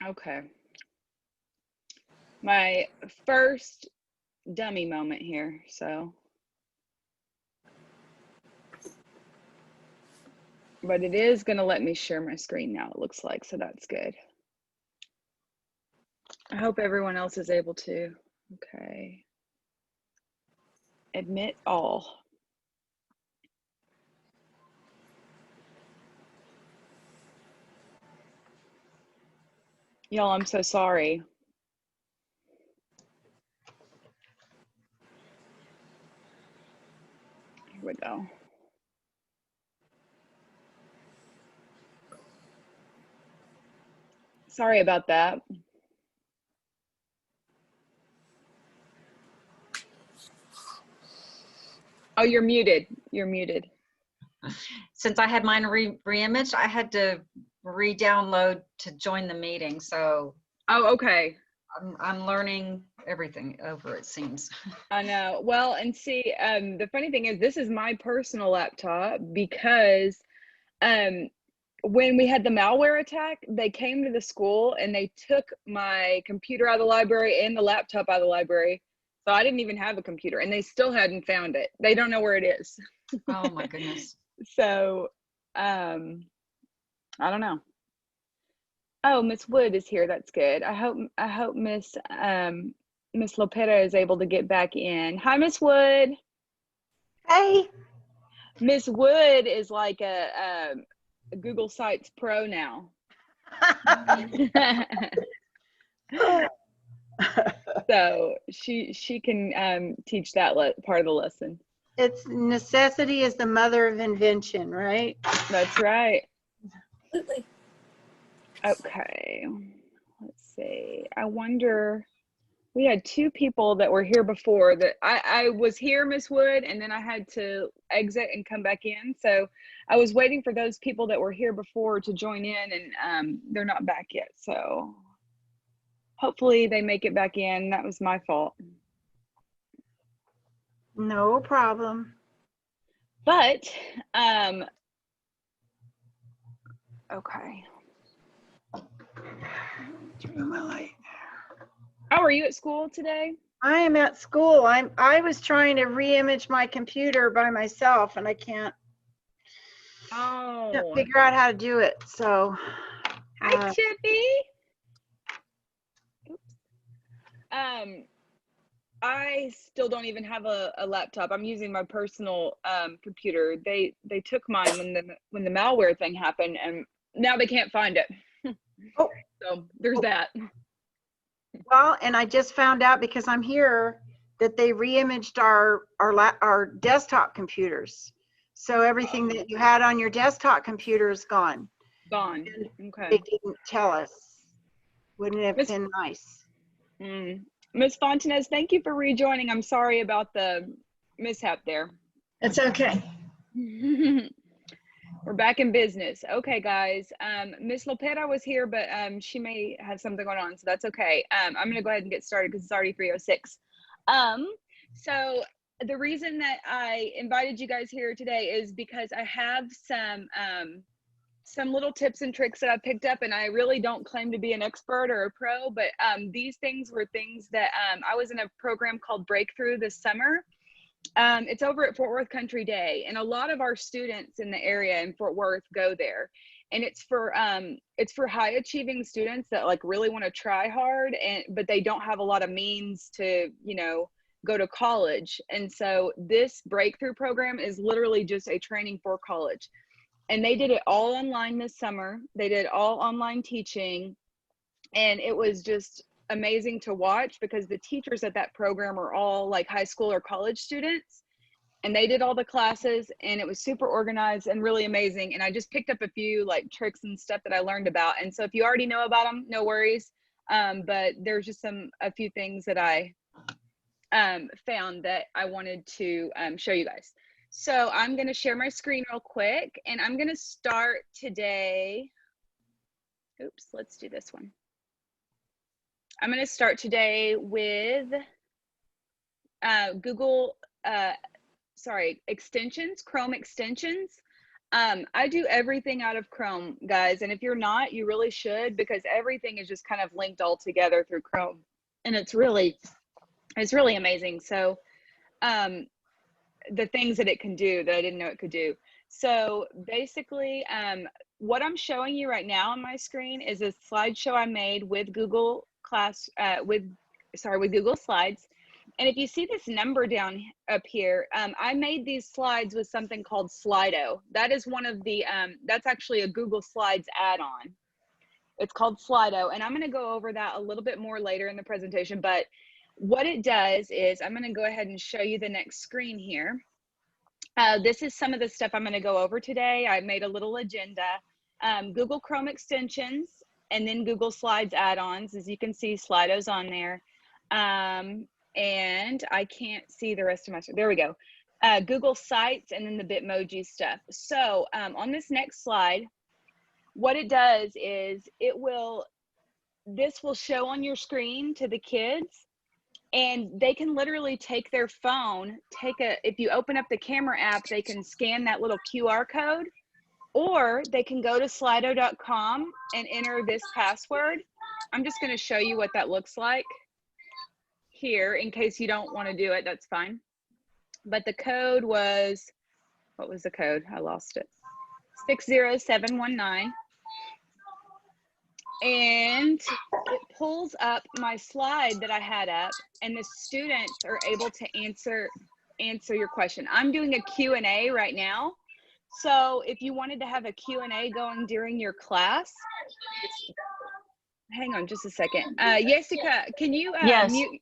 Okay. My first dummy moment here, so. But it is going to let me share my screen now, it looks like, so that's good. I hope everyone else is able to. Okay. Admit all. Y'all, I'm so sorry. Here we go. Sorry about that. Oh, you're muted. You're muted. Since I had mine re-imaged, I had to re-download to join the meeting. So. Oh, okay. I'm learning everything over, it seems. I know. Well, and see, the funny thing is, this is my personal laptop because when we had the malware attack, they came to the school and they took my computer out of the library and the laptop out of the library. So I didn't even have a computer and they still hadn't found it. They don't know where it is. Oh my goodness. So, I don't know. Oh, Miss Wood is here. That's good. I hope Miss Lopera is able to get back in. Hi, Miss Wood. Hey. Miss Wood is like a Google Sites pro now. So she can teach that part of the lesson. It's necessity is the mother of invention, right? That's right. Absolutely. Okay, let's see. I wonder, we had two people that were here before that I was here, Miss Wood, and then I had to exit and come back in. So I was waiting for those people that were here before to join in, and they're not back yet. So hopefully they make it back in. That was my fault. No problem. But, okay. Turn my light. Oh, are you at school today? I am at school. I was trying to re-image my computer by myself and I can't figure out how to do it. So hi, Chippy. Oops. I still don't even have a laptop. I'm using my personal computer. They took mine when the malware thing happened, and now they can't find it. Oh. So there's that. Well, and I just found out because I'm here that they re-imaged our desktop computers. So everything that you had on your desktop computer is gone. Gone. And okay. they didn't tell us. Wouldn't it have been nice? Ms. Fontanez, thank you for rejoining. I'm sorry about the mishap there. It's okay. We're back in business. Okay, guys. Miss Lopera was here, but she may have something going on, so that's okay. I'm going to go ahead and get started because it's already 3:06. So the reason that I invited you guys here today is because I have some little tips and tricks that I picked up, and I really don't claim to be an expert or a pro, but these things were things that I was in a program called Breakthrough this summer. It's over at Fort Worth Country Day, and a lot of our students in the area in Fort Worth go there, and it's for high achieving students that like really want to try hard, but they don't have a lot of means to, you know, go to college. And so this Breakthrough program is literally just a training for college. And they did it all online this summer. They did all online teaching, and it was just amazing to watch because the teachers at that program are all like high school or college students, and they did all the classes, and it was super organized and really amazing. And I just picked up a few like tricks and stuff that I learned about. And so if you already know about them, no worries. But there's just a few things that I found that I wanted to show you guys. So I'm going to share my screen real quick, and I'm going to start today. Oops, let's do this one. I'm going to start today with Google, extensions, Chrome extensions. I do everything out of Chrome, guys. And if you're not, you really should, because everything is just kind of linked all together through Chrome. And it's really amazing. So the things that it can do that I didn't know it could do. So basically, what I'm showing you right now on my screen is a slideshow I made with Google with Google Slides. And if you see this number down up here, I made these slides with something called Slido. That is one of the, that's actually a Google Slides add-on. It's called Slido, and I'm going to go over that a little bit more later in the presentation. But what it does is, I'm going to go ahead and show you the next screen here. This is some of the stuff I'm going to go over today. I made a little agenda. Google Chrome extensions, and then Google Slides add-ons. As you can see, Slido's on there. And I can't see the rest of my, there we go. Google Sites, and then the Bitmoji stuff. So on this next slide, what it does is this will show on your screen to the kids, and they can literally take their phone, if you open up the camera app, they can scan that little QR code, or they can go to slido.com and enter this password. I'm just going to show you what that looks like here in case you don't want to do it. That's fine. But the code was, what was the code? I lost it. 60719. And it pulls up my slide that I had up, and the students are able to answer your question. I'm doing a Q&A right now. So if you wanted to have a Q&A going during your class, hang on just a second. Jessica, can you Yes. mute?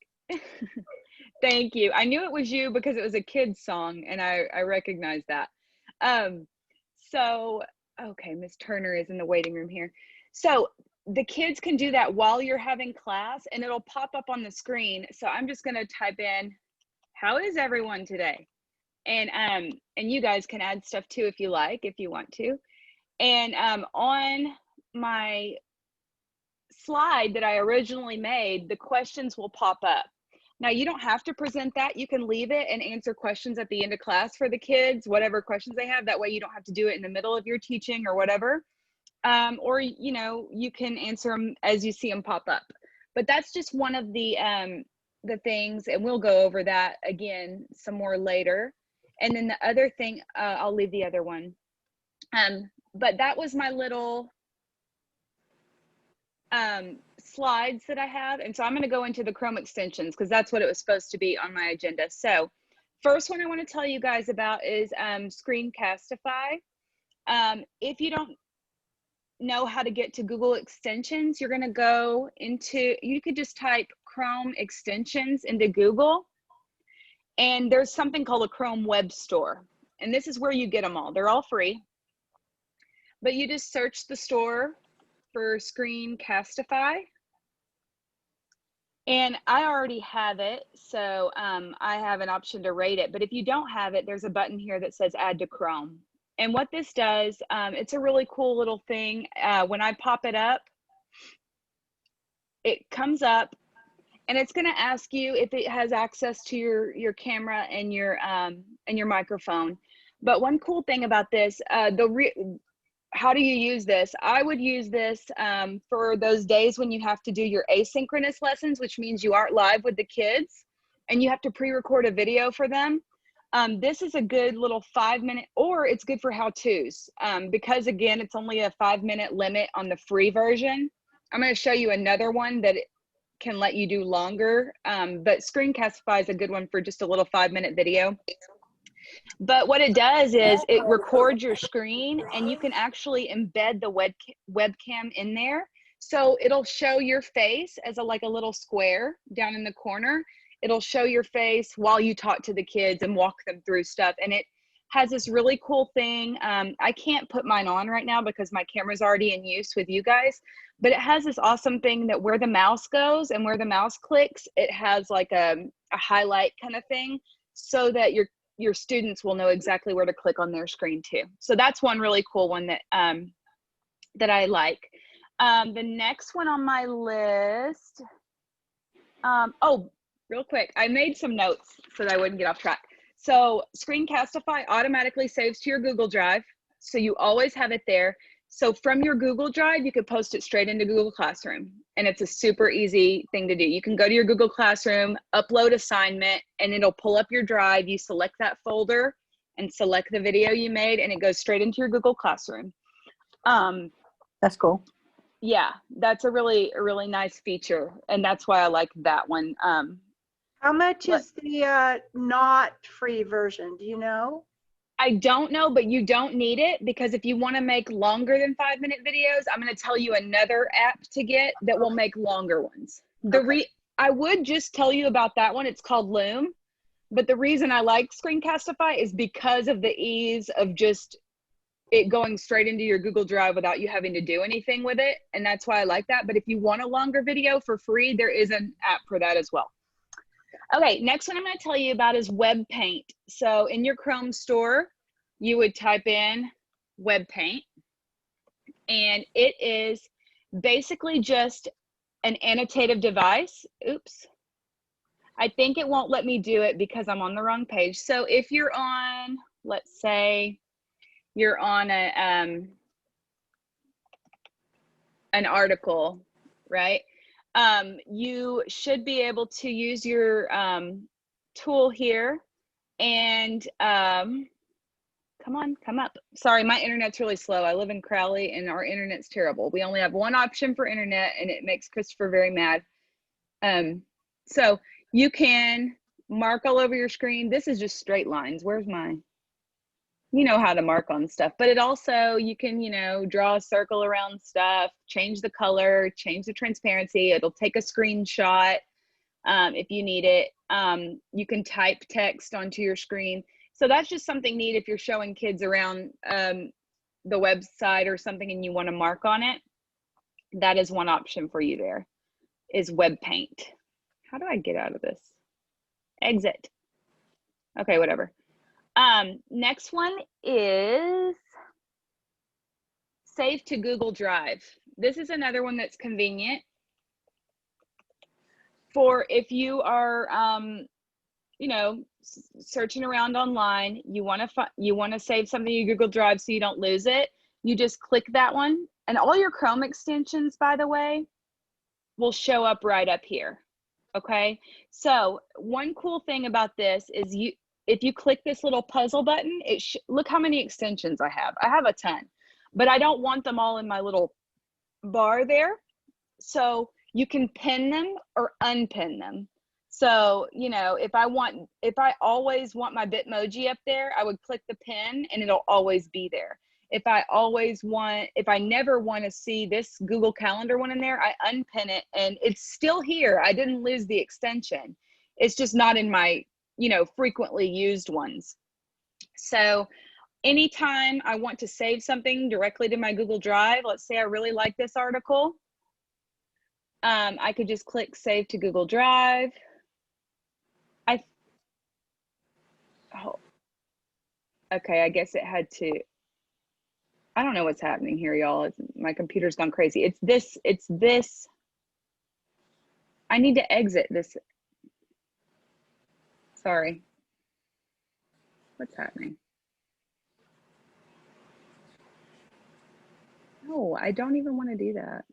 Thank you. I knew it was you because it was a kid's song, and I recognized that. So, okay, Miss Turner is in the waiting room here. So the kids can do that while you're having class, and it'll pop up on the screen. So I'm just going to type in, how is everyone today? And you guys can add stuff too if you like, if you want to. And on my slide that I originally made, the questions will pop up. Now, you don't have to present that. You can leave it and answer questions at the end of class for the kids, whatever questions they have. That way you don't have to do it in the middle of your teaching or whatever. Or, you know, you can answer them as you see them pop up. But that's just one of the things, and we'll go over that again some more later. And then the other thing, I'll leave the other one. But that was my little slides that I have. And so I'm going to go into the Chrome extensions because that's what it was supposed to be on my agenda. So first one I want to tell you guys about is Screencastify. If you don't know how to get to Google extensions, you're going to go into, you could just type Chrome extensions into Google, and there's something called a Chrome web store. And this is where you get them all. They're all free, but you just search the store for Screencastify. And I already have it, so I have an option to rate it. But if you don't have it, there's a button here that says Add to Chrome. And what this does, it's a really cool little thing. When I pop it up, it comes up, and it's going to ask you if it has access to your camera and your microphone. But one cool thing about this, how do you use this? I would use this for those days when you have to do your asynchronous lessons, which means you aren't live with the kids and you have to pre-record a video for them. This is a good little 5-minute, or it's good for how-tos because, again, it's only a 5-minute limit on the free version. I'm going to show you another one that can let you do longer, but Screencastify is a good one for just a little 5-minute video. But what it does is it records your screen, and you can actually embed the webcam in there. So it'll show your face as like a little square down in the corner. It'll show your face while you talk to the kids and walk them through stuff. And it has this really cool thing. I can't put mine on right now because my camera's already in use with you guys, but it has this awesome thing that where the mouse goes and where the mouse clicks, it has like a highlight kind of thing so that your students will know exactly where to click on their screen too. So that's one really cool one that that I like. The next one on my list, oh, real quick, I made some notes so that I wouldn't get off track. So Screencastify automatically saves to your Google Drive. So you always have it there. So from your Google Drive, you could post it straight into Google Classroom. And it's a super easy thing to do. You can go to your Google Classroom, upload assignment, and it'll pull up your drive. You select that folder and select the video you made, and it goes straight into your Google Classroom. That's cool. Yeah, that's a really nice feature. And that's why I like that one. How much is the not free version? Do you know? I don't know, but you don't need it, because if you want to make longer than 5-minute videos, I'm going to tell you another app to get that will make longer ones. I would just tell you about that one. It's called Loom. But the reason I like Screencastify is because of the ease of just it going straight into your Google Drive without you having to do anything with it. And that's why I like that. But if you want a longer video for free, there is an app for that as well. Okay, next one I'm going to tell you about is Webpaint. So in your Chrome store, you would type in Webpaint, and it is basically just an annotative device. Oops. I think it won't let me do it because I'm on the wrong page. So if you're on, let's say you're on an article, right? You should be able to use your tool here and come on, come up. Sorry, my internet's really slow. I live in Crowley and our internet's terrible. We only have one option for internet and it makes Christopher very mad. So you can mark all over your screen. This is just straight lines. Where's my, you know how to mark on stuff, but it also, you can, you know, draw a circle around stuff, change the color, change the transparency. It'll take a screenshot if you need it. You can type text onto your screen. So that's just something neat if you're showing kids around the website or something and you want to mark on it. That is one option for you there, is Webpaint. How do I get out of this? Exit. Okay, whatever. Next one is Save to Google Drive. This is another one that's convenient for if you are, you know, searching around online, you want to save something in your Google Drive so you don't lose it. You just click that one, and all your Chrome extensions, by the way, will show up right up here. Okay, so one cool thing about this is if you click this little puzzle button, look how many extensions I have. I have a ton, but I don't want them all in my little bar there. So you can pin them or unpin them. So, you know, if I always want my Bitmoji up there, I would click the pin and it'll always be there. If I never want to see this Google Calendar one in there, I unpin it and it's still here. I didn't lose the extension. It's just not in my, you know, frequently used ones. So anytime I want to save something directly to my Google Drive, let's say I really like this article, I could just click Save to Google Drive. Okay, I guess it had to. I don't know what's happening here, y'all. My computer's gone crazy. It's this. I need to exit this. Sorry. What's happening? No, I don't even want to do that.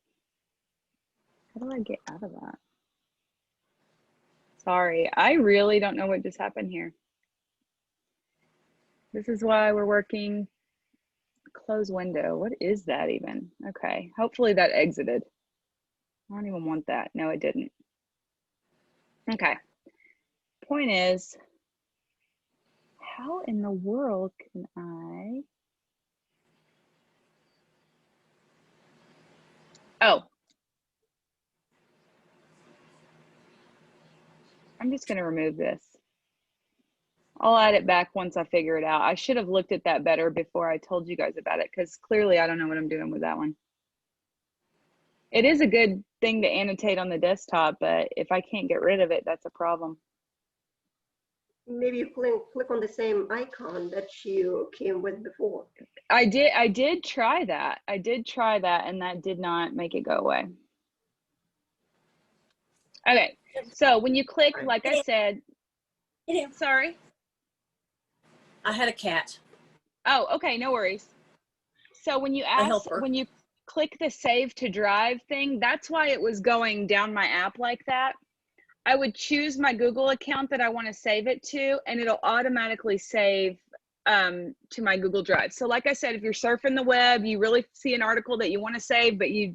How do I get out of that? Sorry, I really don't know what just happened here. This is why we're working. Close window. What is that even? Okay, hopefully that exited. I don't even want that. No, it didn't. Okay. Point is, how in the world can I? Oh. I'm just going to remove this. I'll add it back once I figure it out. I should have looked at that better before I told you guys about it, because clearly I don't know what I'm doing with that one. It is a good thing to annotate on the desktop, but if I can't get rid of it, that's a problem. Maybe you click on the same icon that you came with before. I did try that. I did try that, and that did not make it go away. Okay, so when you click, like I said, sorry. I had a cat. Oh, okay, no worries. So when you click the save to drive thing, that's why it was going down my app like that. I would choose my Google account that I want to save it to, and it'll automatically save to my Google Drive. So like I said, if you're surfing the web, you really see an article that you want to save, but you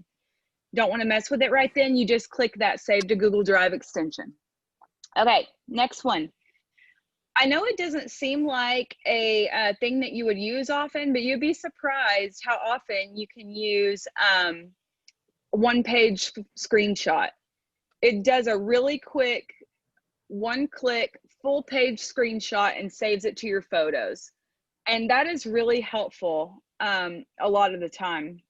don't want to mess with it right then, you just click that Save to Google Drive extension. Okay, next one. I know it doesn't seem like a thing that you would use often, but you'd be surprised how often you can use one-page screenshot. It does a really quick one-click full-page screenshot and saves it to your photos. And that is really helpful a lot of the time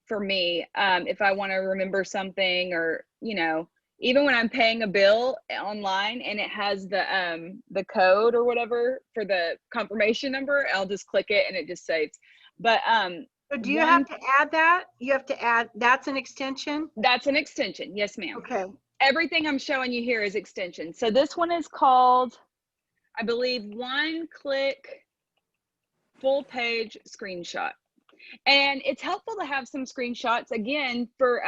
for me, if I want to remember something, or, you know, even when I'm paying a bill online and it has the code or whatever for the confirmation number, I'll just click it and it just saves. But so do you have to add that? You have to add, that's an extension? That's an extension. Yes, ma'am. Okay. Everything I'm showing you here is extension. So this one is called, I believe, one click full page screenshot. And it's helpful to have some screenshots, again, for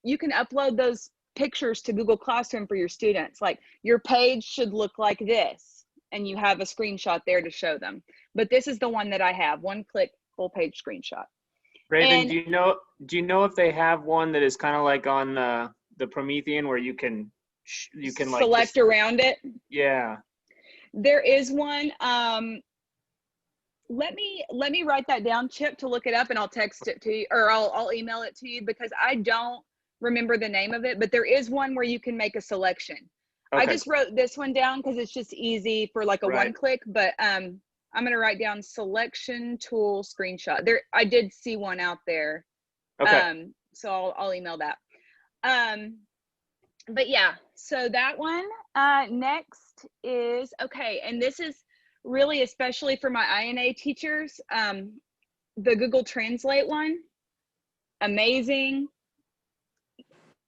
you can upload those pictures to Google Classroom for your students. Like, your page should look like this, and you have a screenshot there to show them. But this is the one that I have, one click full page screenshot. Raven, And, do you know if they have one that is kind of like on the Promethean, where you can like select around it? Yeah. There is one. Let me write that down, Chip, to look it up, and I'll text it to you, or I'll email it to you, because I don't remember the name of it, but there is one where you can make a selection. Okay. I just wrote this one down because it's just easy for like a one click, but I'm going to write down selection tool screenshot. There, I did see one out there. Okay. So I'll email that. But yeah, so that one, next is, okay. And this is really, especially for my INA teachers, the Google Translate one, amazing.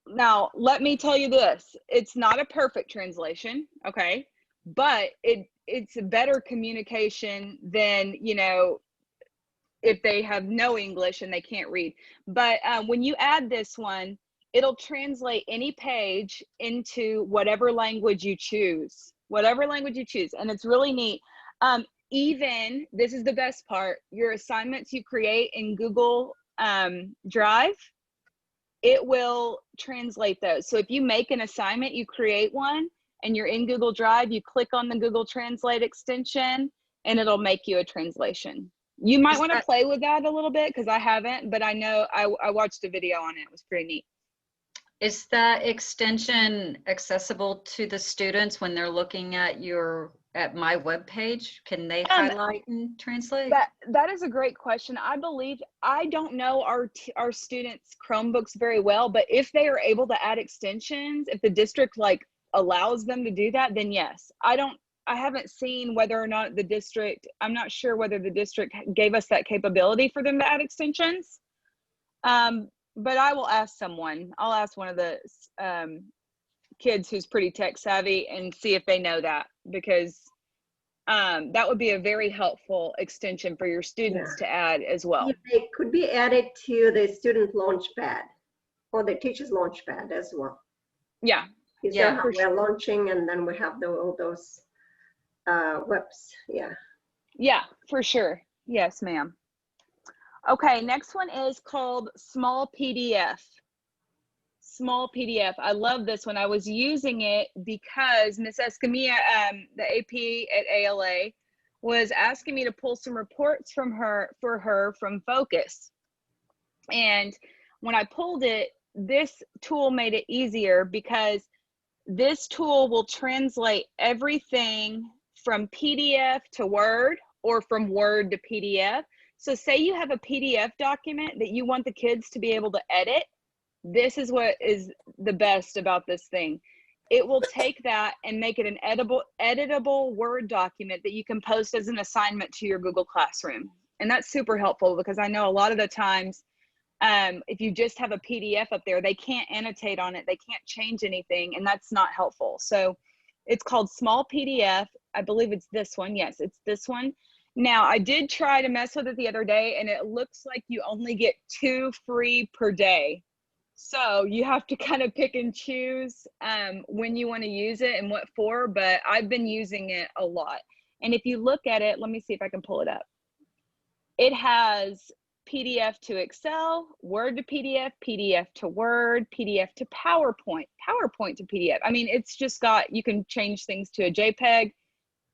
Now, let me tell you this, it's not a perfect translation, okay? But it's a better communication than, you know, if they have no English and they can't read. But when you add this one, it'll translate any page into whatever language you choose, and it's really neat. Even, this is the best part, your assignments you create in Google Drive, it will translate those. So if you make an assignment, you create one, and you're in Google Drive, you click on the Google Translate extension, and it'll make you a translation. You might want to play with that a little bit, because I haven't, but I know I watched a video on it. It was pretty neat. Is that extension accessible to the students when they're looking at my web page? Can they highlight and translate? That is a great question. I believe, I don't know our students' Chromebooks very well, but if they are able to add extensions, if the district like allows them to do that, then yes. I haven't seen whether or not the district, I'm not sure whether the district gave us that capability for them to add extensions. But I will ask someone. I'll ask one of the kids who's pretty tech savvy and see if they know that, because that would be a very helpful extension for your students to add as well. Yeah, it could be added to the student launchpad or the teacher's launchpad as well. Yeah. Yeah, we're launching, and then we have all those webs. Yeah. Yeah, for sure. Yes, ma'am. Okay, next one is called Small PDF. Small PDF. I love this one. I was using it because Miss Escamilla, the AP at ALA, was asking me to pull some reports for her from Focus. And when I pulled it, this tool made it easier, because this tool will translate everything from PDF to Word, or from Word to PDF. So say you have a PDF document that you want the kids to be able to edit. This is what is the best about this thing. It will take that and make it an editable Word document that you can post as an assignment to your Google Classroom. And that's super helpful, because I know a lot of the times, if you just have a PDF up there, they can't annotate on it. They can't change anything, and that's not helpful. So it's called Small PDF. I believe it's this one. Yes, it's this one. Now, I did try to mess with it the other day, and it looks like you only get 2 free per day. So you have to kind of pick and choose when you want to use it and what for, but I've been using it a lot. And if you look at it, let me see if I can pull it up. It has PDF to Excel, Word to PDF, PDF to Word, PDF to PowerPoint, PowerPoint to PDF. I mean, it's just got, you can change things to a JPEG.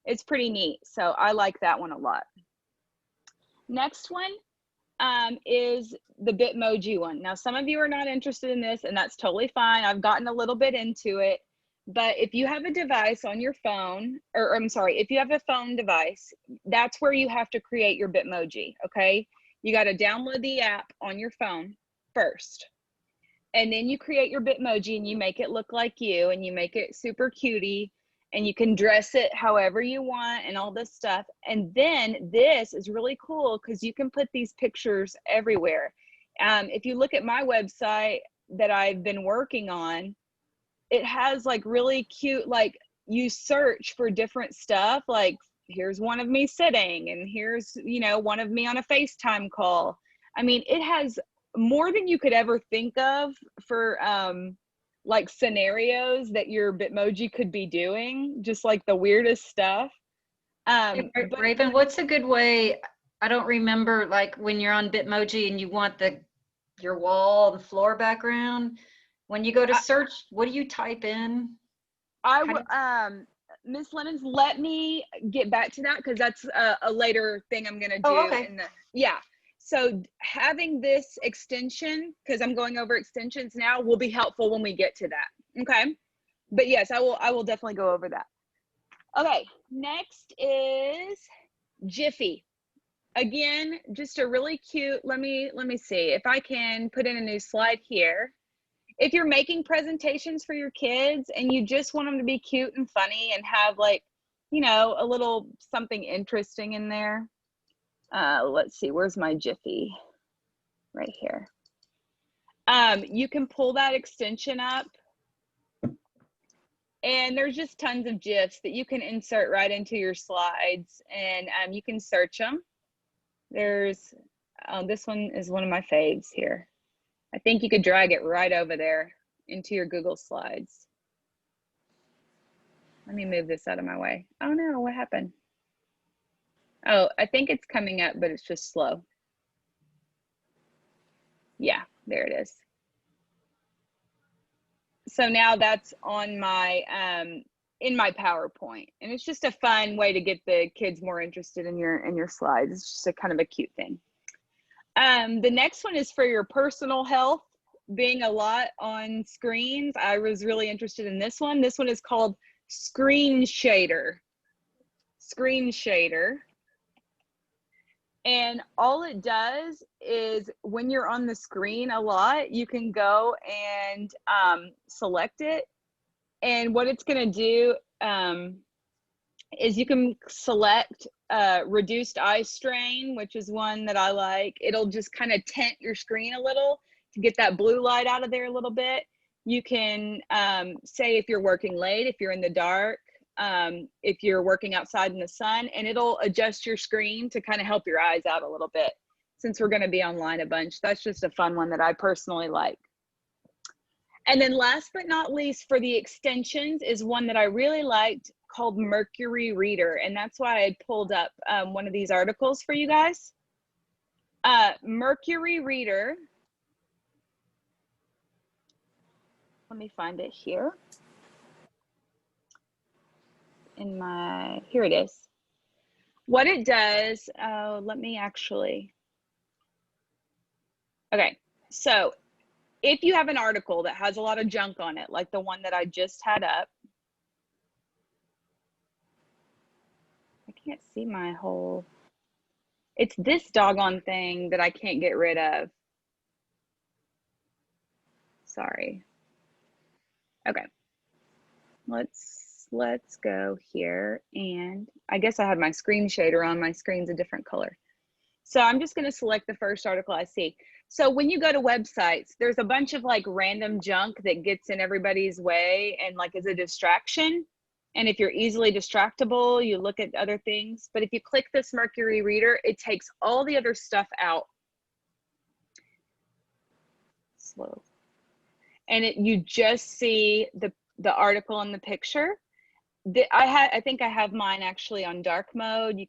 It's pretty neat. So I like that one a lot. Next one is the Bitmoji one. Now, some of you are not interested in this, and that's totally fine. I've gotten a little bit into it. But if you have a device on your phone, or I'm sorry, if you have a phone device, that's where you have to create your Bitmoji, okay? You got to download the app on your phone first. And then you create your Bitmoji and you make it look like you, and you make it super cutie, and you can dress it however you want and all this stuff. And then this is really cool because you can put these pictures everywhere. If you look at my website that I've been working on, it has like really cute, like you search for different stuff, like here's one of me sitting, and here's, you know, one of me on a FaceTime call. I mean, it has more than you could ever think of for like scenarios that your Bitmoji could be doing, just like the weirdest stuff. Raven, what's a good way? I don't remember, like when you're on Bitmoji and you want your wall, the floor background. When you go to search, what do you type in? Miss Lennon's, let me get back to that because that's a later thing I'm gonna do. Oh, okay. Yeah. So having this extension, because I'm going over extensions now, will be helpful when we get to that. Okay. But yes, I will definitely go over that. Okay. Next is Giphy. Again, just a really cute, let me see if I can put in a new slide here. If you're making presentations for your kids and you just want them to be cute and funny and have, like, you know, a little something interesting in there. Let's see, where's my Giphy? Right here. You can pull that extension up, and there's just tons of GIFs that you can insert right into your slides, and you can search them. There's, this one is one of my faves here. I think you could drag it right over there into your Google Slides. Let me move this out of my way. Oh no, what happened? Oh, I think it's coming up, but it's just slow. Yeah, there it is. So now that's on my, in my PowerPoint, and it's just a fun way to get the kids more interested in your slides. It's just a kind of a cute thing. The next one is for your personal health. Being a lot on screens, I was really interested in this one. This one is called Screenshader. Screenshader. And all it does is when you're on the screen a lot, you can go and select it. And what it's going to do is you can select reduced eye strain, which is one that I like. It'll just kind of tint your screen a little to get that blue light out of there a little bit. You can say if you're working late, if you're in the dark, if you're working outside in the sun, and it'll adjust your screen to kind of help your eyes out a little bit. Since we're going to be online a bunch, that's just a fun one that I personally like. And then last but not least for the extensions is one that I really liked called Mercury Reader. And that's why I pulled up one of these articles for you guys. Mercury Reader. Let me find it here. Here it is. What it does, let me actually, okay. So if you have an article that has a lot of junk on it, like the one that I just had up, I can't see my whole, it's this doggone thing that I can't get rid of. Sorry. Okay. Let's go here, and I guess I have my Screenshader on. My screen's a different color. So I'm just going to select the first article I see. So when you go to websites, there's a bunch of like random junk that gets in everybody's way and like is a distraction. And if you're easily distractible, you look at other things. But if you click this Mercury Reader, it takes all the other stuff out. Slow. And you just see the article and the picture. I think I have mine actually on dark mode.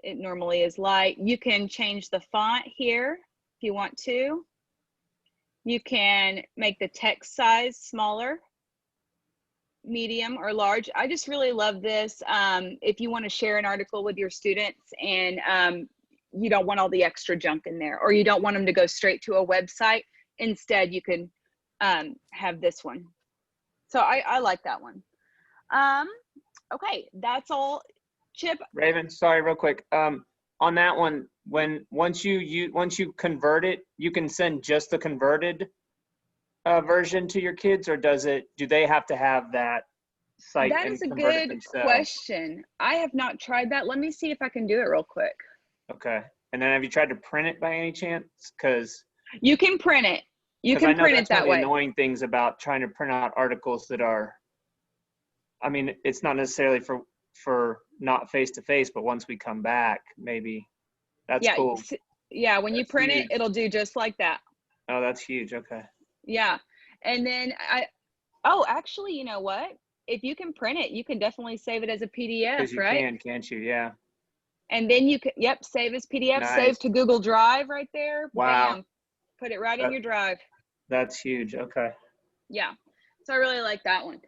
It normally is light. You can change the font here if you want to. You can make the text size smaller, medium, or large. I just really love this. If you want to share an article with your students and you don't want all the extra junk in there, or you don't want them to go straight to a website, instead you can have this one. So I like that one. Okay, that's all. Chip. Raven, sorry, real quick. On that one, once you convert it, you can send just the converted version to your kids, or do they have to have that site? That is a good question. I have not tried that. Let me see if I can do it real quick. Okay. And then have you tried to print it by any chance? Because you can print it. You can print it that way. The annoying things about trying to print out articles that are, I mean, it's not necessarily for not face-to-face, but once we come back, maybe. That's cool. Yeah, when you print it, it'll do just like that. Oh, that's huge. Okay. Yeah. And then actually, you know what? If you can print it, you can definitely save it as a PDF, right? You can, can't you? Yeah. And then you can, save as PDF, Nice. Save to Google Drive right there. Wow. Bam. Put it right in your drive. That's huge. Okay. Yeah. So I really like that one.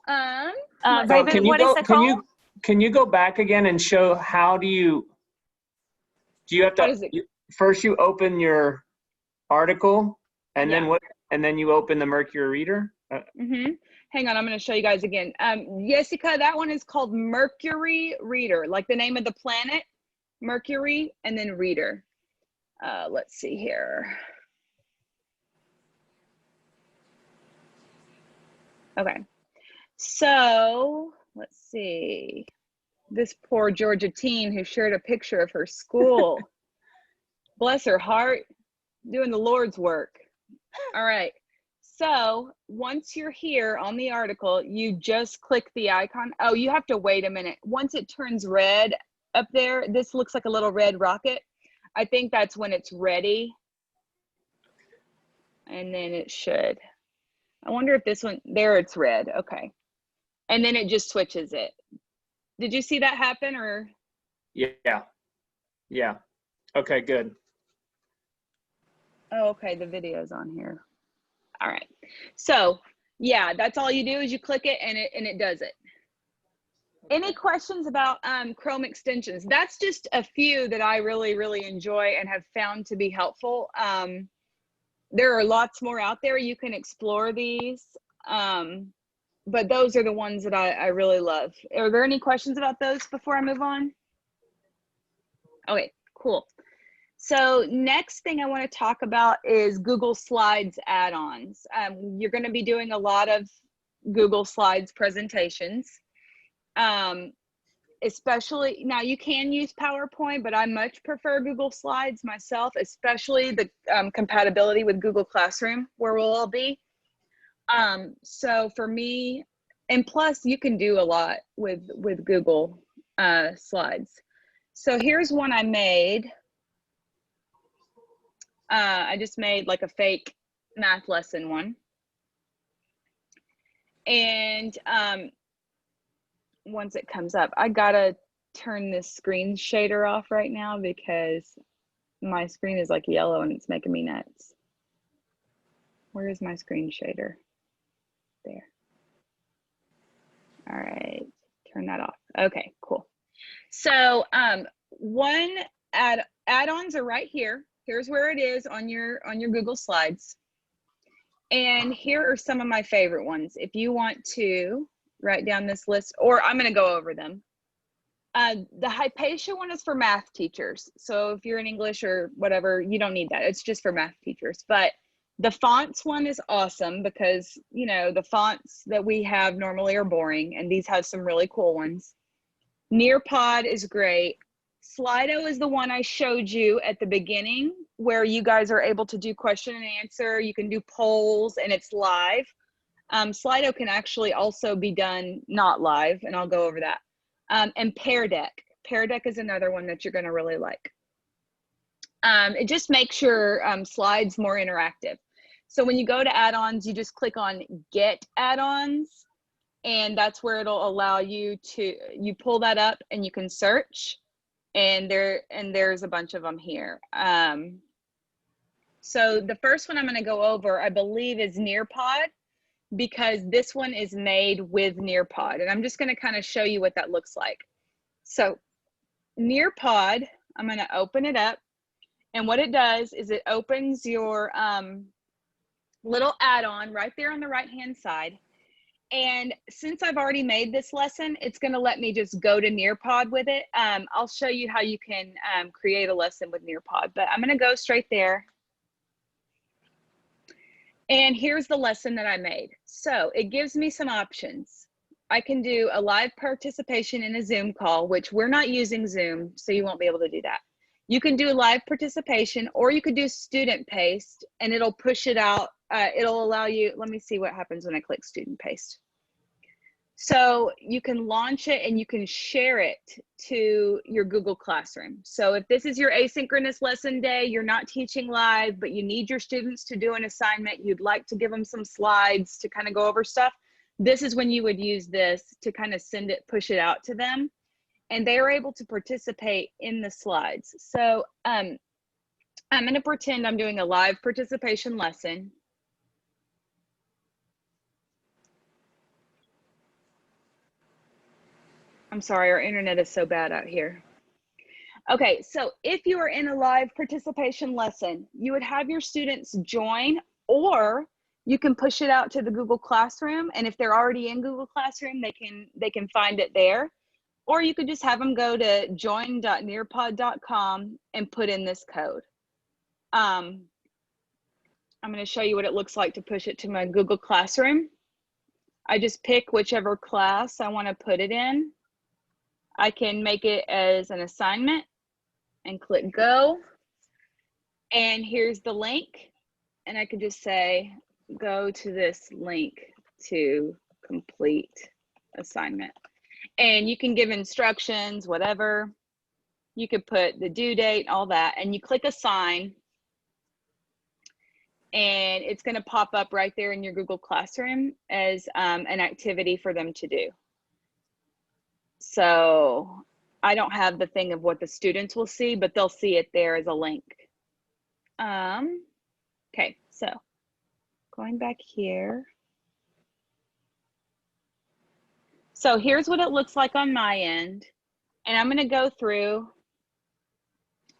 Raven, what is it called? Can you go back again and show how do you have to, first you open your article and then what, and then you open the Mercury Reader? Hang on, I'm going to show you guys again. Jessica, that one is called Mercury Reader, like the name of the planet, Mercury, and then Reader. Let's see here. Okay, so let's see. This poor Georgia teen who shared a picture of her school. Bless her heart, doing the Lord's work. All right. So once you're here on the article, you just click the icon. Oh, you have to wait a minute. Once it turns red up there, this looks like a little red rocket. I think that's when it's ready. And then it should. I wonder if this one, there it's red. Okay. And then it just switches it. Did you see that happen or? Yeah. Yeah. Okay, good. Oh, okay. The video's on here. All right. So yeah, that's all you do is you click it and it does it. Any questions about Chrome extensions? That's just a few that I really, really enjoy and have found to be helpful. There are lots more out there. You can explore these, but those are the ones that I really love. Are there any questions about those before I move on? Okay, cool. So next thing I want to talk about is Google Slides add-ons. You're going to be doing a lot of Google Slides presentations. Especially now you can use PowerPoint, but I much prefer Google Slides myself, especially the compatibility with Google Classroom where we'll all be. So for me, and plus you can do a lot with Google Slides. So here's one I made. I just made like a fake math lesson one. And once it comes up, I gotta turn this Screenshader off right now because my screen is like yellow and it's making me nuts. Where is my Screenshader? There. All right, turn that off. Okay, cool. So add-ons are right here. Here's where it is on your Google Slides. And here are some of my favorite ones. If you want to write down this list, or I'm going to go over them. The Hypatia one is for math teachers. So if you're in English or whatever, you don't need that. It's just for math teachers. But the fonts one is awesome because, you know, the fonts that we have normally are boring, and these have some really cool ones. Nearpod is great. Slido is the one I showed you at the beginning where you guys are able to do question and answer. You can do polls and it's live. Slido can actually also be done not live, and I'll go over that. And Peardeck. Peardeck is another one that you're going to really like. It just makes your slides more interactive. So when you go to add-ons, you just click on Get Add-ons, and that's where it'll allow you to, you pull that up and you can search, and there's a bunch of them here. So the first one I'm going to go over, I believe, is Nearpod, because this one is made with Nearpod, and I'm just going to kind of show you what that looks like. So Nearpod, I'm going to open it up, and what it does is it opens your little add-on right there on the right hand side. And since I've already made this lesson, it's going to let me just go to Nearpod with it. I'll show you how you can create a lesson with Nearpod, but I'm going to go straight there. And here's the lesson that I made. So it gives me some options. I can do a live participation in a Zoom call, which we're not using Zoom, so you won't be able to do that. You can do live participation, or you could do student paste, and it'll push it out. It'll allow you, let me see what happens when I click student paste. So you can launch it and you can share it to your Google Classroom. So if this is your asynchronous lesson day, you're not teaching live, but you need your students to do an assignment, you'd like to give them some slides to kind of go over stuff, this is when you would use this to kind of send it, push it out to them, and they are able to participate in the slides. So I'm going to pretend I'm doing a live participation lesson. I'm sorry, our internet is so bad out here. Okay, so if you are in a live participation lesson, you would have your students join, or you can push it out to the Google Classroom, and if they're already in Google Classroom, they can find it there. Or you could just have them go to join.nearpod.com and put in this code. I'm going to show you what it looks like to push it to my Google Classroom. I just pick whichever class I want to put it in. I can make it as an assignment and click go. And here's the link. And I could just say, go to this link to complete assignment. And you can give instructions, whatever. You could put the due date, all that, and you click assign. And it's going to pop up right there in your Google Classroom as an activity for them to do. So I don't have the thing of what the students will see, but they'll see it there as a link. Okay, so going back here. So here's what it looks like on my end. And I'm going to go through.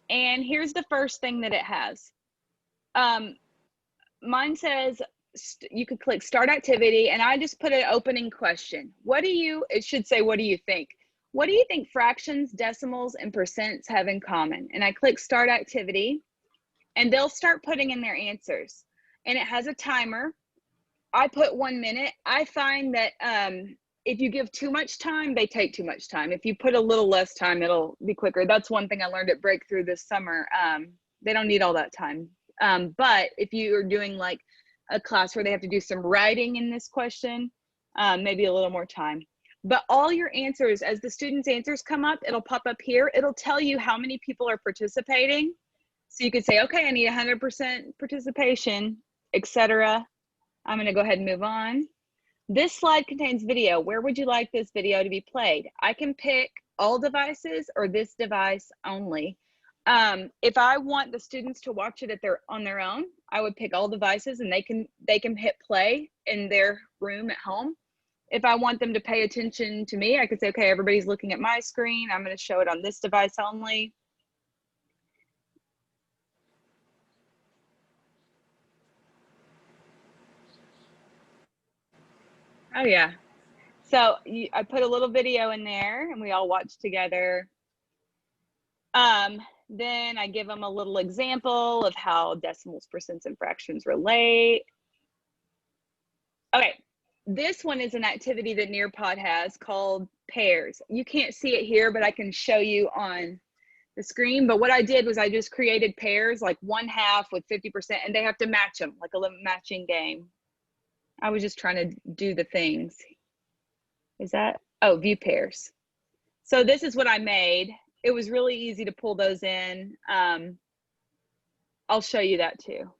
And here's the first thing that it has. Mine says you could click start activity, and I just put an opening question. It should say, what do you think? What do you think fractions, decimals, and percents have in common? And I click start activity, and they'll start putting in their answers. And it has a timer. I put 1 minute. I find that if you give too much time, they take too much time. If you put a little less time, it'll be quicker. That's one thing I learned at Breakthrough this summer. They don't need all that time. But if you are doing like a class where they have to do some writing in this question, maybe a little more time. But all your answers, as the students' answers come up, it'll pop up here. It'll tell you how many people are participating. So you could say, okay, I need 100% participation, etc. I'm going to go ahead and move on. This slide contains video. Where would you like this video to be played? I can pick all devices or this device only. If I want the students to watch it on their own, I would pick all devices, and they can hit play in their room at home. If I want them to pay attention to me, I could say, okay, everybody's looking at my screen. I'm going to show it on this device only. Oh yeah. So I put a little video in there, and we all watch together. Then I give them a little example of how decimals, percents, and fractions relate. Okay, this one is an activity that Nearpod has called pairs. You can't see it here, but I can show you on the screen. But what I did was I just created pairs, like 1/2 with 50%, and they have to match them, like a little matching game. I was just trying to do the things. Is that, oh, view pairs. So this is what I made. It was really easy to pull those in. I'll show you that too.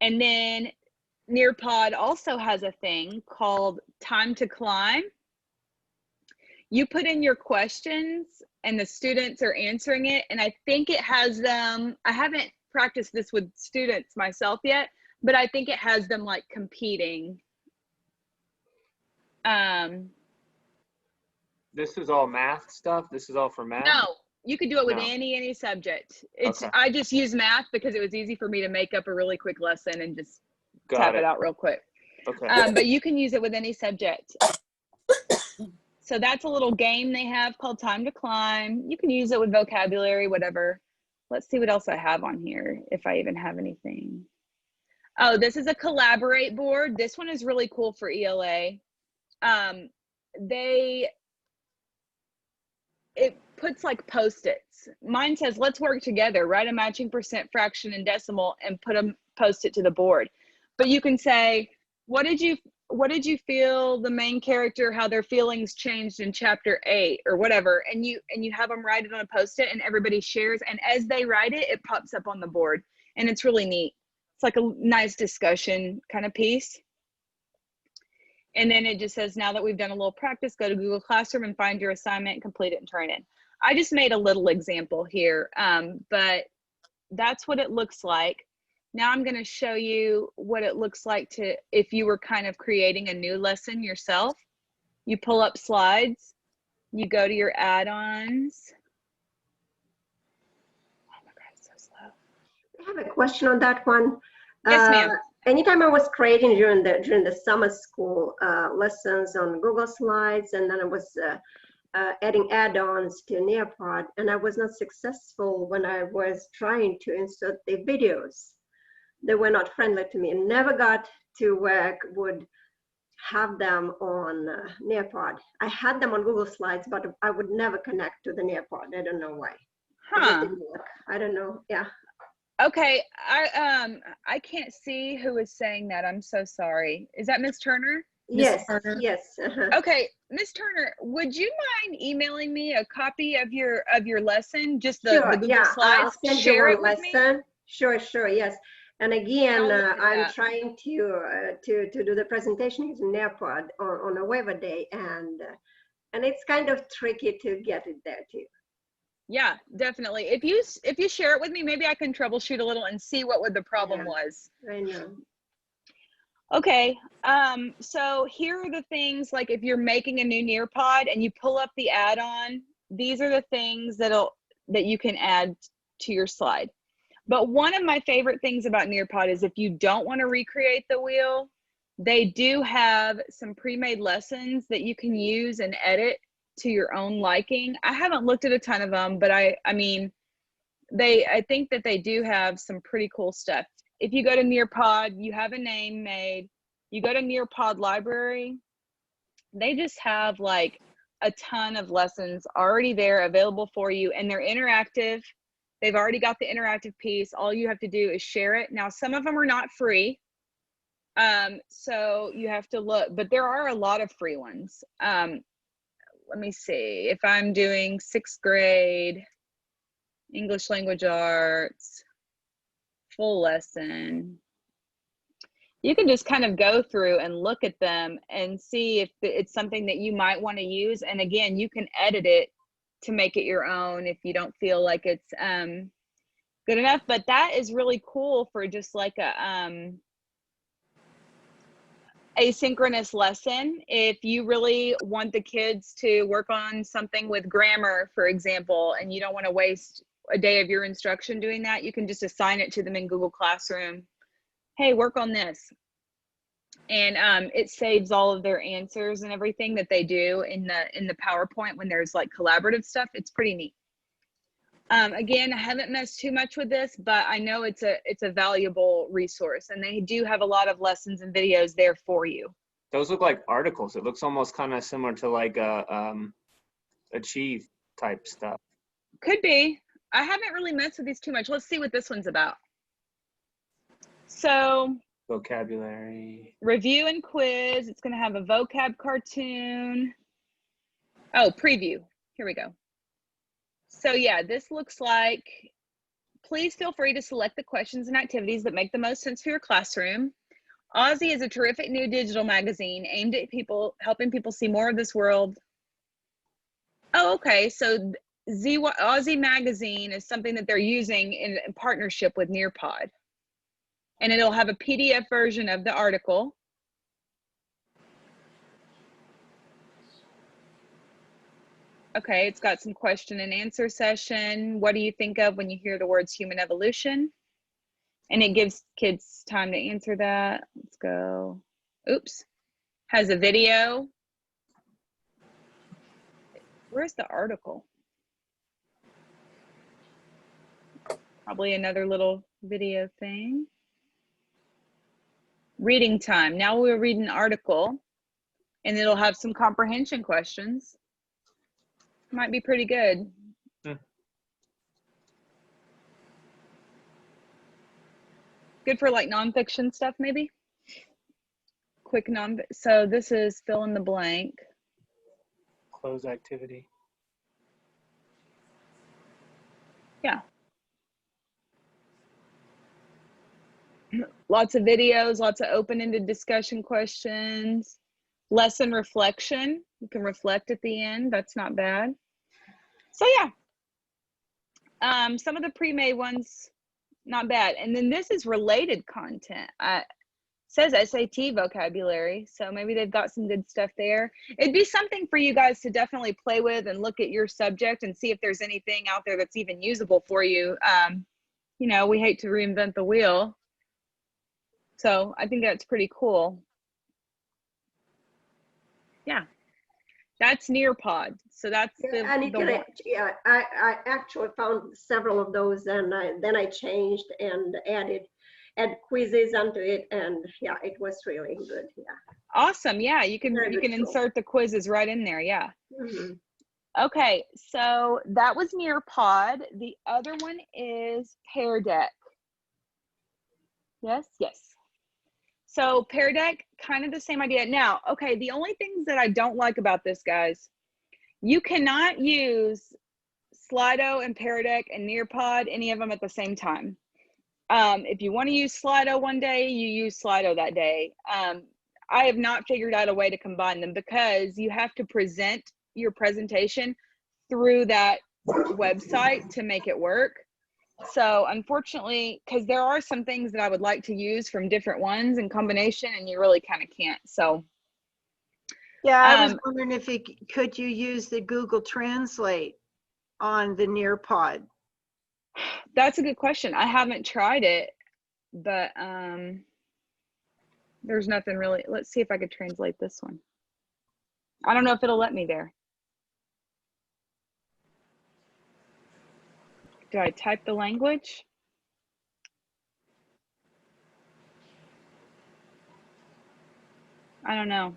And then Nearpod also has a thing called Time to Climb. You put in your questions and the students are answering it. And I think it has them, I haven't practiced this with students myself yet, but I think it has them like competing. This is all math stuff? This is all for math? No, you could do it with No. any subject. It's Okay. I just use math because it was easy for me to make up a really quick lesson and just Got tap it. it out real quick. Okay. But you can use it with any subject. So that's a little game they have called Time to Climb. You can use it with vocabulary, whatever. Let's see what else I have on here, if I even have anything. Oh, this is a collaborate board. This one is really cool for ELA. It puts like Post-its. Mine says, let's work together, write a matching percent, fraction, and decimal, and put a Post-it to the board. But you can say, what did you feel the main character, how their feelings changed in chapter 8 or whatever, and you have them write it on a Post-it and everybody shares, and as they write it, it pops up on the board, and it's really neat. It's like a nice discussion kind of piece. And then it just says, now that we've done a little practice, go to Google Classroom and find your assignment, complete it, and turn it in. I just made a little example here, but that's what it looks like. Now I'm going to show you what it looks like if you were kind of creating a new lesson yourself. You pull up slides, you go to your add-ons. Oh my God, it's so slow. I have a question on that one. Yes, ma'am. Anytime I was creating during the summer school lessons on Google Slides, and then I was adding add-ons to Nearpod, and I was not successful when I was trying to insert the videos. They were not friendly to me, and never got to where I would have them on Nearpod. I had them on Google Slides, but I would never connect to the Nearpod. I don't know why. It just didn't work. I don't know. Yeah. Okay, I can't see who is saying that. I'm so sorry. Is that Miss Turner? Yes. Yes. Okay, Miss Turner, would you mind emailing me a copy of your lesson, just the Google yeah, I'll Slides? send Share you it one with me. lesson. Sure, yes. And again, I'll look at I'm that. trying to do the presentation using Nearpod on a Weather Day, and it's kind of tricky to get it there too. Yeah, definitely. If you share it with me, maybe I can troubleshoot a little and see what the problem was. I know. Okay, so here are the things, like if you're making a new Nearpod and you pull up the add-on, these are the things that you can add to your slide. But one of my favorite things about Nearpod is if you don't want to recreate the wheel, they do have some pre-made lessons that you can use and edit to your own liking. I haven't looked at a ton of them, but I think that they do have some pretty cool stuff. If you go to Nearpod, you have a name made, you go to Nearpod library, they just have like a ton of lessons already there available for you, and they're interactive. They've already got the interactive piece. All you have to do is share it. Now, some of them are not free. So you have to look, but there are a lot of free ones. Let me see if I'm doing 6th grade, English language arts, full lesson. You can just kind of go through and look at them and see if it's something that you might want to use. And again, you can edit it to make it your own if you don't feel like it's good enough. But that is really cool for just like a asynchronous lesson. If you really want the kids to work on something with grammar, for example, and you don't want to waste a day of your instruction doing that, you can just assign it to them in Google Classroom. Hey, work on this. And it saves all of their answers and everything that they do in the PowerPoint when there's like collaborative stuff. It's pretty neat. Again, I haven't messed too much with this, but I know it's a valuable resource, and they do have a lot of lessons and videos there for you. Those look like articles. It looks almost kind of similar to like Achieve type stuff. Could be. I haven't really messed with these too much. Let's see what this one's about. So Vocabulary. Review and quiz. It's going to have a vocab cartoon. Oh, preview. Here we go. So yeah, this looks like, please feel free to select the questions and activities that make the most sense for your classroom. Aussie is a terrific new digital magazine aimed at helping people see more of this world. Oh, okay. So Aussie magazine is something that they're using in partnership with Nearpod. And it'll have a PDF version of the article. Okay, it's got some question and answer session. What do you think of when you hear the words human evolution? And it gives kids time to answer that. Let's go. Oops. Has a video. Where's the article? Probably another little video thing. Reading time. Now we'll read an article and it'll have some comprehension questions. Might be pretty good. Good for like nonfiction stuff, maybe. Quick so this is fill in the blank. Close activity. Yeah. Lots of videos, lots of open-ended discussion questions. Lesson reflection. You can reflect at the end. That's not bad. So yeah. Some of the pre-made ones, not bad. And then this is related content. Says SAT vocabulary, so maybe they've got some good stuff there. It'd be something for you guys to definitely play with and look at your subject and see if there's anything out there that's even usable for you. You know, we hate to reinvent the wheel. So I think that's pretty cool. Yeah, that's Nearpod. So that's I actually found several of those, and then I changed and add quizzes onto it, and yeah, it was really good. Yeah. Awesome. Yeah, you can insert the quizzes right in there. Yeah. Okay, so that was Nearpod. The other one is Peardeck. Yes. So Peardeck, kind of the same idea. Now, okay, the only things that I don't like about this, guys, you cannot use Slido and Peardeck and Nearpod, any of them at the same time. If you want to use Slido one day, you use Slido that day. I have not figured out a way to combine them because you have to present your presentation through that website to make it work. So unfortunately, because there are some things that I would like to use from different ones in combination, and you really kind of can't. So yeah, I was wondering if could you use the Google Translate on the Nearpod? That's a good question. I haven't tried it, but there's nothing really. Let's see if I could translate this one. I don't know if it'll let me there. Do I type the language? I don't know.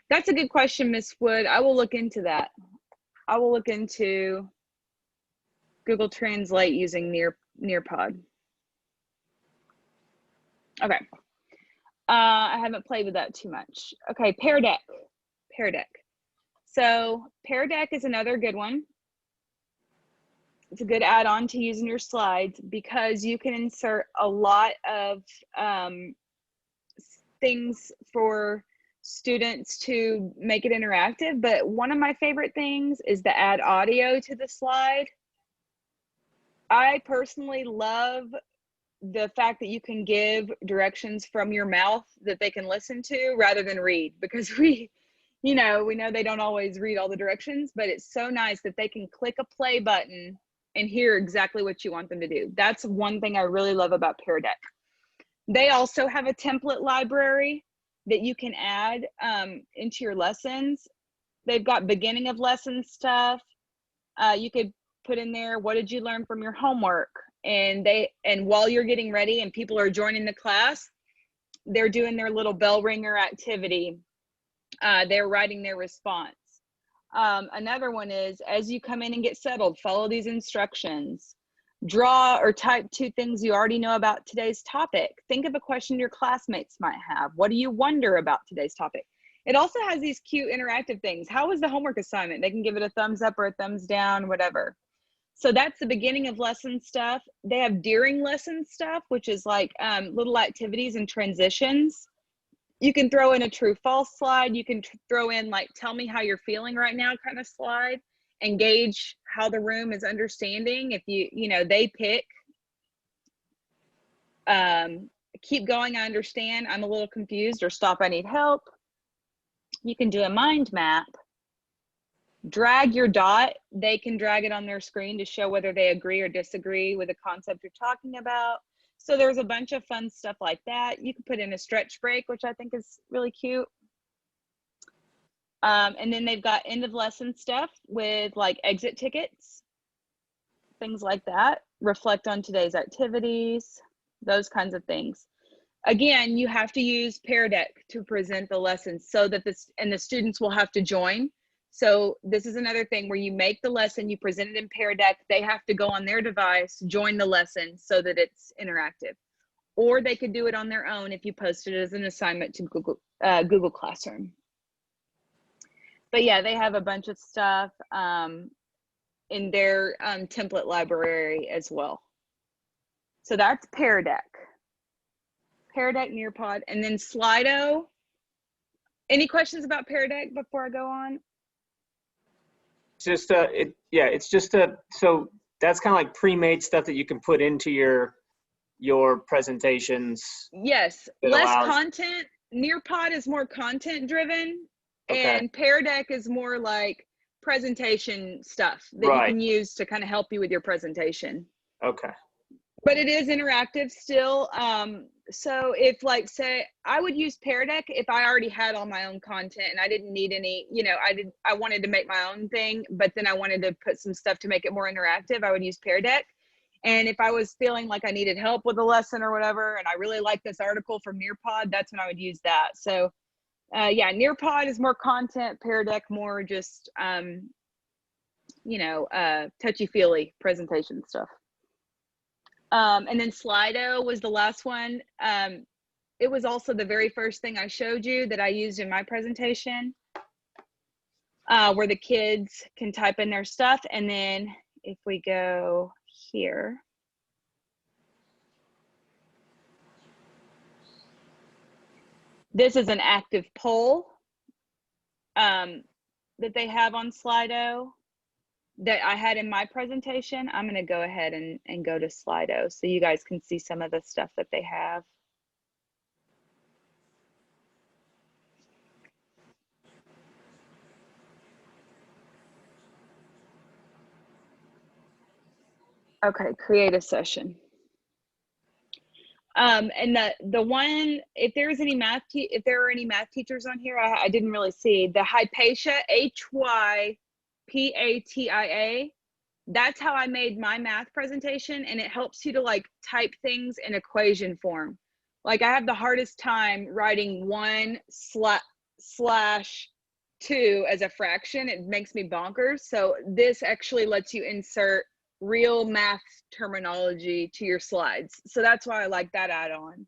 That's a good question, Miss Wood. I will look into that. I will look into Google Translate using Nearpod. Okay. I haven't played with that too much. Okay, Peardeck. So Peardeck is another good one. It's a good add-on to use in your slides because you can insert a lot of things for students to make it interactive. But one of my favorite things is the add audio to the slide. I personally love the fact that you can give directions from your mouth that they can listen to rather than read, because we know they don't always read all the directions, but it's so nice that they can click a play button and hear exactly what you want them to do. That's one thing I really love about Peardeck. They also have a template library that you can add into your lessons. They've got beginning of lesson stuff. You could put in there, what did you learn from your homework? And while you're getting ready and people are joining the class, they're doing their little bell ringer activity. They're writing their response. Another one is, as you come in and get settled, follow these instructions. Draw or type 2 things you already know about today's topic. Think of a question your classmates might have. What do you wonder about today's topic? It also has these cute interactive things. How was the homework assignment? They can give it a thumbs up or a thumbs down, whatever. So that's the beginning of lesson stuff. They have during lesson stuff, which is like little activities and transitions. You can throw in a true false slide. You can throw in like, tell me how you're feeling right now kind of slide. Engage how the room is understanding. If they pick, keep going, I understand, I'm a little confused, or stop, I need help. You can do a mind map. Drag your dot. They can drag it on their screen to show whether they agree or disagree with the concept you're talking about. So there's a bunch of fun stuff like that. You can put in a stretch break, which I think is really cute. And then they've got end of lesson stuff with like exit tickets, things like that. Reflect on today's activities, those kinds of things. Again, you have to use Peardeck to present the lessons so that the students will have to join. So this is another thing where you make the lesson, you present it in Peardeck, they have to go on their device, join the lesson so that it's interactive. Or they could do it on their own if you post it as an assignment to Google Classroom. But yeah, they have a bunch of stuff in their template library as well. So that's Peardeck, Nearpod, and then Slido. Any questions about Peardeck before I go on? Just so that's kind of like pre-made stuff that you can put into your presentations. Yes, less content. Nearpod is more content driven. Okay. And Peardeck is more like presentation stuff that you can use to kind of help you with your presentation. Okay. But it is interactive still. So if like, say, I would use Peardeck if I already had all my own content and I didn't need any, I wanted to make my own thing, but then I wanted to put some stuff to make it more interactive, I would use Peardeck. And if I was feeling like I needed help with a lesson or whatever, and I really like this article from Nearpod, that's when I would use that. So yeah, Nearpod is more content, Peardeck more just, touchy-feely presentation stuff. And then Slido was the last one. It was also the very first thing I showed you that I used in my presentation, where the kids can type in their stuff. And then if we go here, this is an active poll that they have on Slido that I had in my presentation. I'm going to go ahead and go to Slido so you guys can see some of the stuff that they have. Okay, create a session. And the one, if there are any math teachers on here, I didn't really see the Hypatia, Hypatia. That's how I made my math presentation, and it helps you to like type things in equation form. Like I have the hardest time writing 1/2 as a fraction. It makes me bonkers. So this actually lets you insert real math terminology to your slides. So that's why I like that add-on.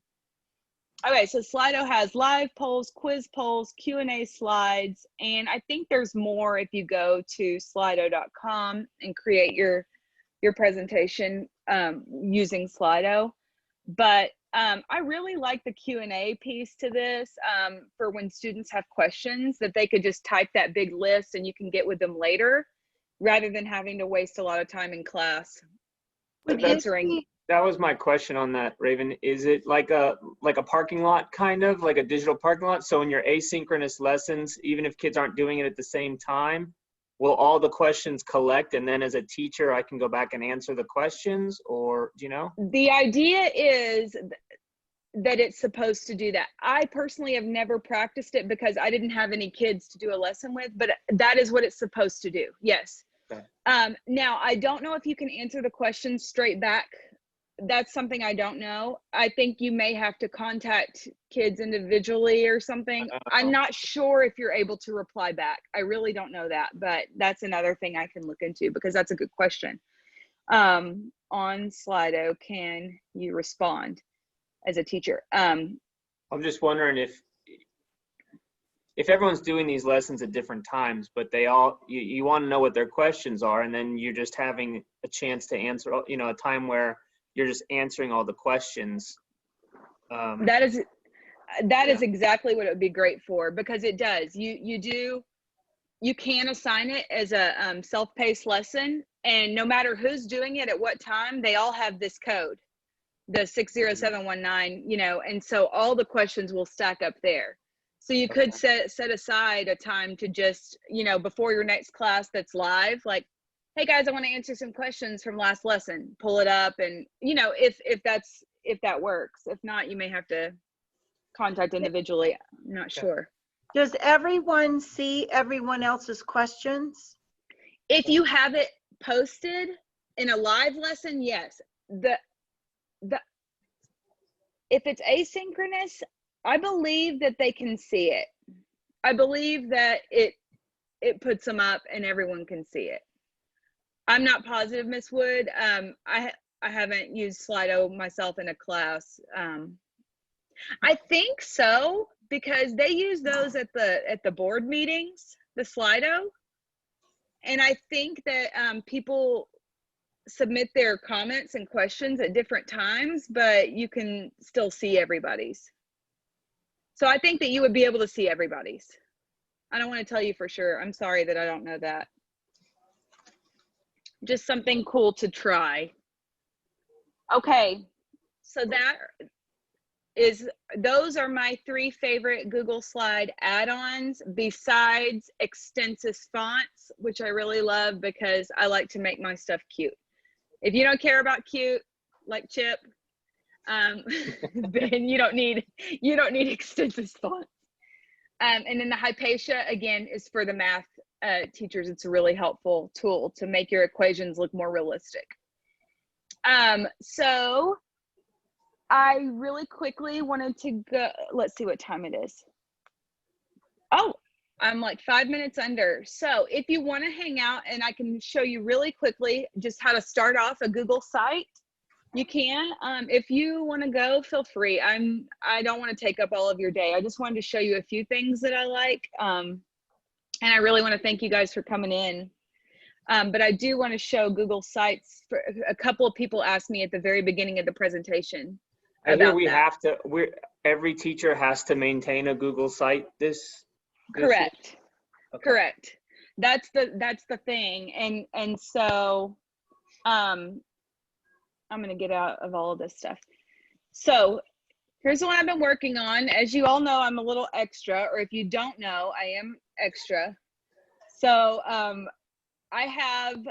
Okay, so Slido has live polls, quiz polls, Q&A slides, and I think there's more if you go to slido.com and create your presentation using Slido. But I really like the Q&A piece to this for when students have questions that they could just type that big list and you can get with them later, rather than having to waste a lot of time in class answering. That was my question on that, Raven. Is it like a parking lot, kind of like a digital parking lot? So in your asynchronous lessons, even if kids aren't doing it at the same time, will all the questions collect, and then as a teacher I can go back and answer the questions, or do you know? The idea is that it's supposed to do that. I personally have never practiced it because I didn't have any kids to do a lesson with, but that is what it's supposed to do. Yes. Okay. Now I don't know if you can answer the questions straight back. That's something I don't know. I think you may have to contact kids individually or something. I'm not sure if you're able to reply back. I really don't know that, but that's another thing I can look into because that's a good question. On on Slido can you respond as a teacher? I'm just wondering if everyone's doing these lessons at different times, but they all, you want to know what their questions are, and then you're just having a chance to answer, you know, a time where you're just answering all the questions. That is exactly what it would be great for, because it does. You can assign it as a self-paced lesson, and no matter who's doing it at what time, they all have this code, the 60719, you know, and so all the questions will stack up there. So you could set aside a time to just, you know, before your next class that's live, like, hey guys, I want to answer some questions from last lesson. Pull it up, and you know, if that works. If not, you may have to contact individually. I'm not sure. Does everyone see everyone else's questions? If you have it posted in a live lesson, yes. If it's asynchronous, I believe that they can see it. I believe that it puts them up and everyone can see it. I'm not positive, Miss Wood. I haven't used Slido myself in a class. I think so, because they use those at the board meetings, the Slido, and I think that people submit their comments and questions at different times, but you can still see everybody's. So I think that you would be able to see everybody's. I don't want to tell you for sure. I'm sorry that I don't know that. Just something cool to try. Okay, so those are my 3 favorite Google Slide add-ons, besides Extensus fonts, which I really love because I like to make my stuff cute. If you don't care about cute, like Chip, then you don't need Extensus fonts. And then the Hypatia, again, is for the math teachers. It's a really helpful tool to make your equations look more realistic. So I really quickly wanted to go, let's see what time it is. Oh, I'm like 5 minutes under. So if you want to hang out and I can show you really quickly just how to start off a Google site, you can. If you want to go, feel free. I don't want to take up all of your day. I just wanted to show you a few things that I like. And I really want to thank you guys for coming in. But I do want to show Google Sites. For a couple of people asked me at the very beginning of the presentation. I hear we have to. Every teacher has to maintain a Google site. Correct. Okay. Correct. That's the thing. And so I'm gonna get out of all of this stuff. So here's the one I've been working on. As you all know, I'm a little extra, or if you don't know, I am extra. So I have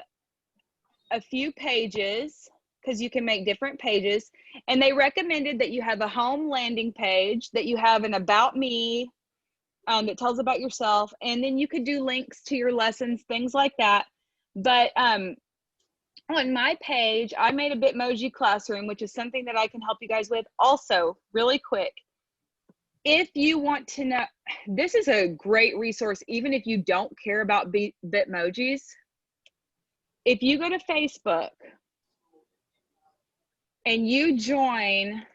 a few pages, because you can make different pages, and they recommended that you have a home landing page, that you have an about me that tells about yourself, and then you could do links to your lessons, things like that. But on my page, I made a Bitmoji Classroom, which is something that I can help you guys with. Also, really quick, if you want to know, this is a great resource, even if you don't care about Bitmojis. If you go to Facebook and you join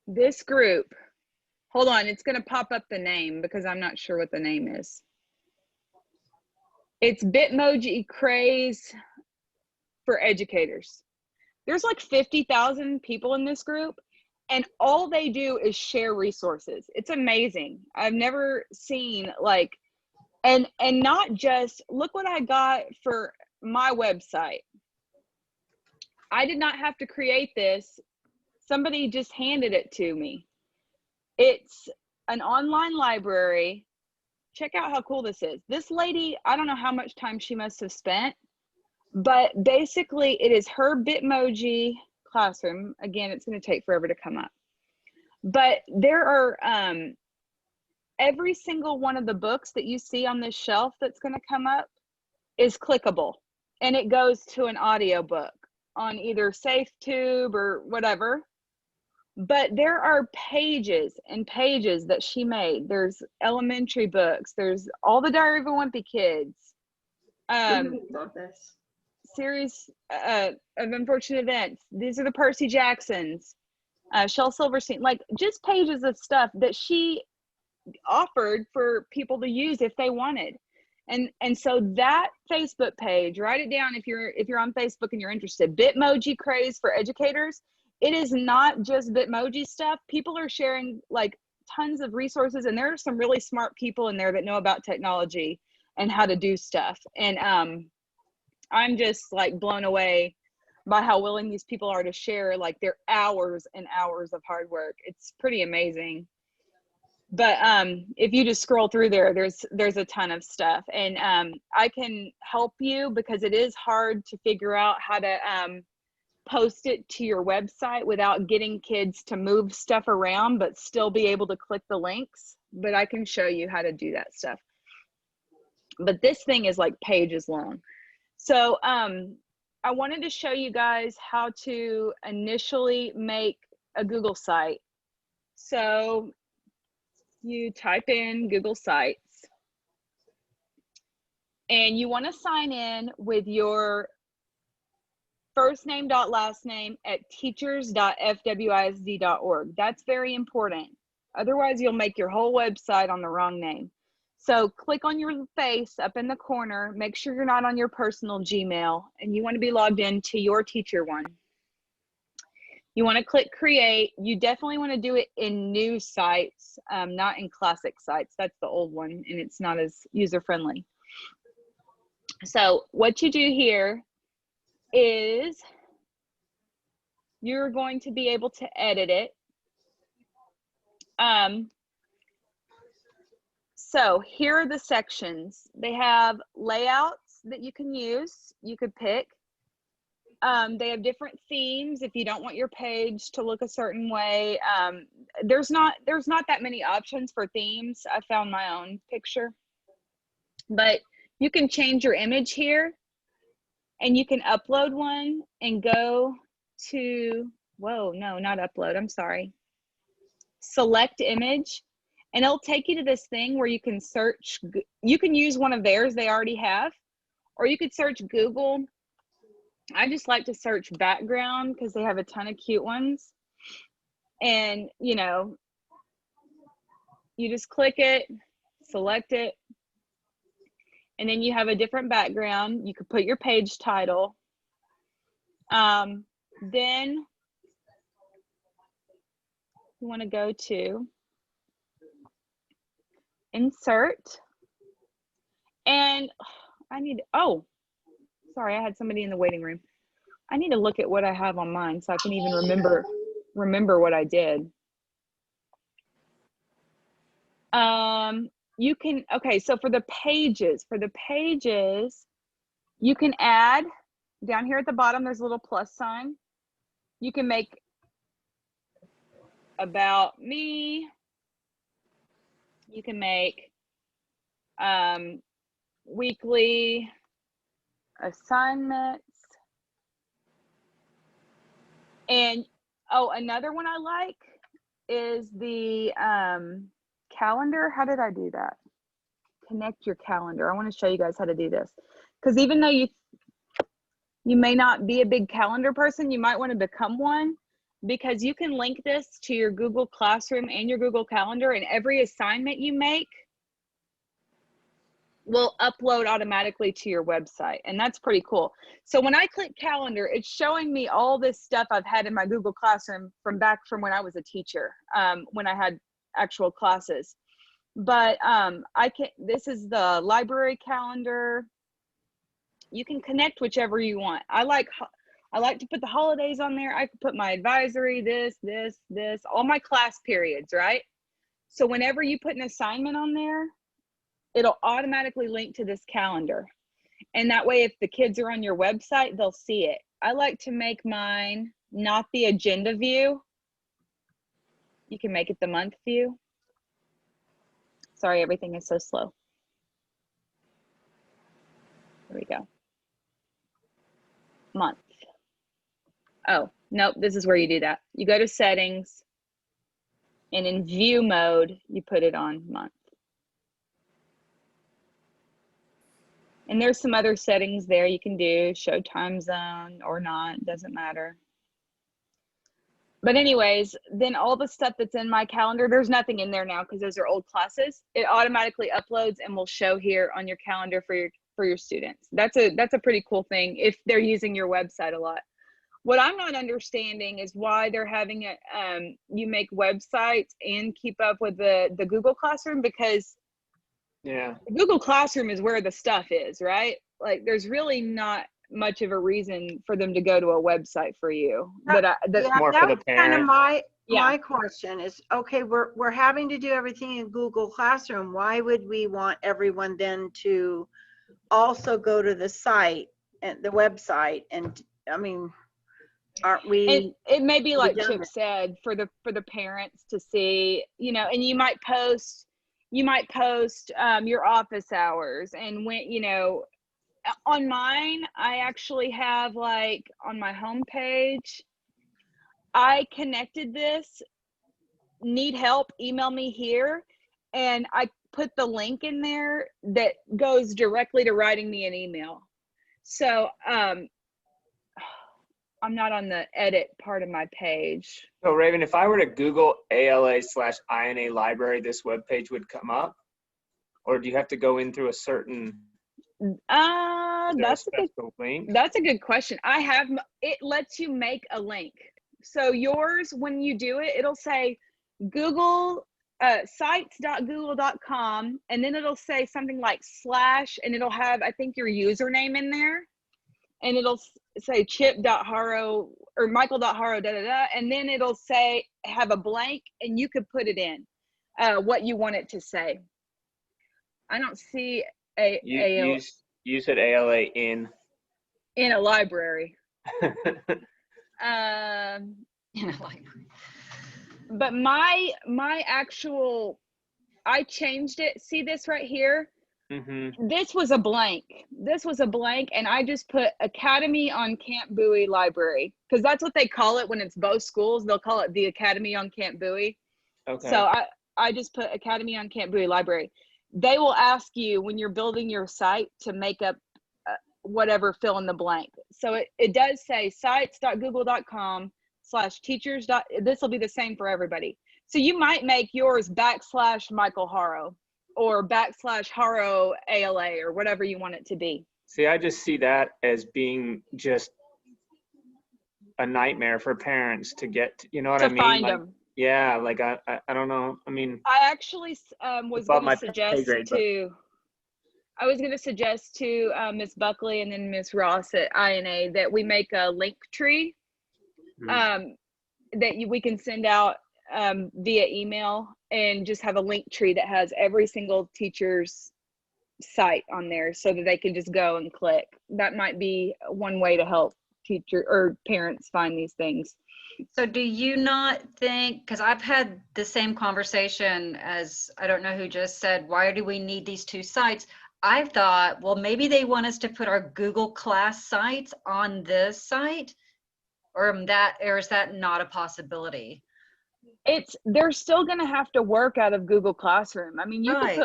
this group, hold on, it's going to pop up the name because I'm not sure what the name is. It's Bitmoji Craze for Educators. There's like 50,000 people in this group, and all they do is share resources. It's amazing. I've never seen like, and not just, look what I got for my website. I did not have to create this. Somebody just handed it to me. It's an online library. Check out how cool this is. This lady, I don't know how much time she must have spent, but basically it is her Bitmoji Classroom. Again, it's going to take forever to come up. But there are every single one of the books that you see on this shelf that's going to come up is clickable, and it goes to an audiobook on either SafeTube or whatever. But there are pages and pages that she made. There's elementary books. There's all the Diary of a Wimpy Kids. series of unfortunate events. These are the Percy Jacksons, Shel Silverstein, like just pages of stuff that she offered for people to use if they wanted. And so that Facebook page, write it down if you're on Facebook and you're interested. Bitmoji craze for educators. It is not just Bitmoji stuff. People are sharing like tons of resources, and there are some really smart people in there that know about technology and how to do stuff. And I'm just like blown away by how willing these people are to share like their hours and hours of hard work. It's pretty amazing. But if you just scroll through there, there's a ton of stuff, and I can help you because it is hard to figure out how to post it to your website without getting kids to move stuff around, but still be able to click the links. But I can show you how to do that stuff. But this thing is like pages long. So I wanted to show you guys how to initially make a Google site. So you type in Google Sites, and you want to sign in with your first name dot last name at teachers.fwisd.org. That's very important. Otherwise, you'll make your whole website on the wrong name. So click on your face up in the corner. Make sure you're not on your personal Gmail, and you want to be logged in to your teacher one. You want to click create. You definitely want to do it in new sites, not in classic sites. That's the old one, and it's not as user-friendly. So what you do here is you're going to be able to edit it. So here are the sections. They have layouts that you can use. You could pick. They have different themes if you don't want your page to look a certain way. There's not that many options for themes. I found my own picture, but you can change your image here, and you can upload one and go to, whoa, no, not upload, I'm sorry. Select image, and it'll take you to this thing where you can search. You can use one of theirs they already have, or you could search Google. I just like to search background because they have a ton of cute ones. And, you know, you just click it, select it, and then you have a different background. You could put your page title. Then you want to go to insert, and I need, oh, sorry, I had somebody in the waiting room. I need to look at what I have on mine so I can even remember what I did. You can, okay, so for the pages, you can add, down here at the bottom, there's a little plus sign. You can make about me. You can make weekly assignments. And oh, another one I like is the calendar. How did I do that? Connect your calendar. I want to show you guys how to do this, because even though you may not be a big calendar person, you might want to become one, because you can link this to your Google Classroom and your Google Calendar, and every assignment you make will upload automatically to your website, and that's pretty cool. So when I click calendar, it's showing me all this stuff I've had in my Google Classroom from when I was a teacher, when I had actual classes. But this is the library calendar. You can connect whichever you want. I like to put the holidays on there. I could put my advisory, this, all my class periods, right? So whenever you put an assignment on there, it'll automatically link to this calendar. And that way, if the kids are on your website, they'll see it. I like to make mine not the agenda view. You can make it the month view. Sorry, everything is so slow. There we go. Month. Oh, nope, this is where you do that. You go to settings, and in view mode, you put it on month. And there's some other settings there you can do, show time zone or not, doesn't matter. But anyways, then all the stuff that's in my calendar, there's nothing in there now because those are old classes. It automatically uploads and will show here on your calendar for your students. That's a pretty cool thing if they're using your website a lot. What I'm not understanding is why they're having it, you make websites and keep up with the Google Classroom, because Google Classroom is where the stuff is, right? Like there's really not much of a reason for them to go to a website for you. Yeah, more for the that's kind of parent. my question is, okay, we're having to do everything in Google Classroom. Why would we want everyone then to also go to the site and the website? And I mean, aren't we? It may be like Chip redundant? said, for the parents to see, you know, and you might post your office hours, and when, you know, on mine, I actually have, like, on my home page, I connected this, need help, email me here, and I put the link in there that goes directly to writing me an email. So I'm not on the edit part of my page. So Raven, if I were to Google ALA/INA library, this webpage would come up? Or do you have to go in through a certain That's a good question. It lets you make a link. So yours, when you do it, it'll say Google sites.google.com, and then it'll say something like / and it'll have, I think, your username in there, and it'll say chip.haro or michael.haro and then it'll say, have a blank, and you could put it in what you want it to say. I don't see you said ALA in a library. In a library. But my actual, I changed it. See this right here? Mm-hmm. This was a blank. And I just put Academy on Camp Bowie Library, because that's what they call it when it's both schools. They'll call it the Academy on Camp Bowie. Okay. So I just put Academy on Camp Bowie Library. They will ask you when you're building your site to make up whatever, fill in the blank. So it does say sites.google.com/teachers. This will be the same for everybody. So you might make yours /Michael Haro or /Haro ALA or whatever you want it to be. See, I just see that as being just a nightmare for parents to get, you know what I mean? To find like, them. Yeah, like I don't know. I mean, I actually was going to suggest to Miss Buckley and then Miss Ross at INA that we make a link tree that we can send out via email, and just have a link tree that has every single teacher's site on there so that they can just go and click. That might be one way to help teacher or parents find these things. So do you not think, because I've had the same conversation as, I don't know who just said, why do we need these two sites? I've thought, well, maybe they want us to put our Google Class sites on this site, or is that not a possibility? They're still going to have to work out of Google Classroom. I mean, you Right. can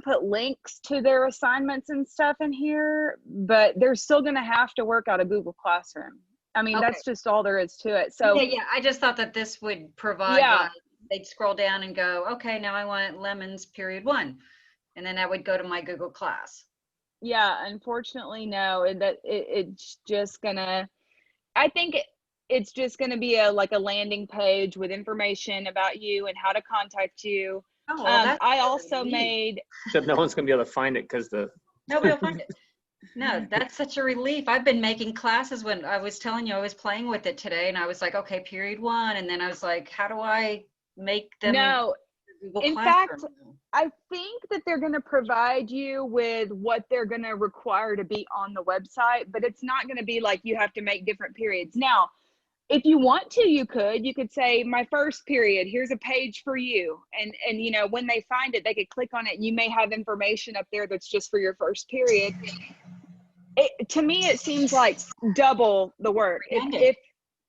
put links to their assignments and stuff in here, but they're still going to have to work out of Google Classroom. I mean, Okay. that's just all there is to it. So Yeah, I just thought that this would provide, like, they'd scroll down and go, okay, now I want Lemons period 1. And then that would go to my Google Class. yeah, unfortunately, no, it's just gonna, I think it's just gonna be a landing page with information about you and how to contact you. Oh, well, that's I really also neat. made, except no one's gonna be able to find it because Nobody will find it. No, that's such a relief. I've been making classes. When I was telling you, I was playing with it today, and I was like, okay, period 1. And then I was like, how do I make them? no, Google in Classroom? fact, I think that they're going to provide you with what they're going to require to be on the website, but it's not going to be like you have to make different periods. Now, if you want to, you could say, my first period, here's a page for you. And you know, when they find it, they could click on it, and you may have information up there that's just for your first period. To me, it seems like double the work.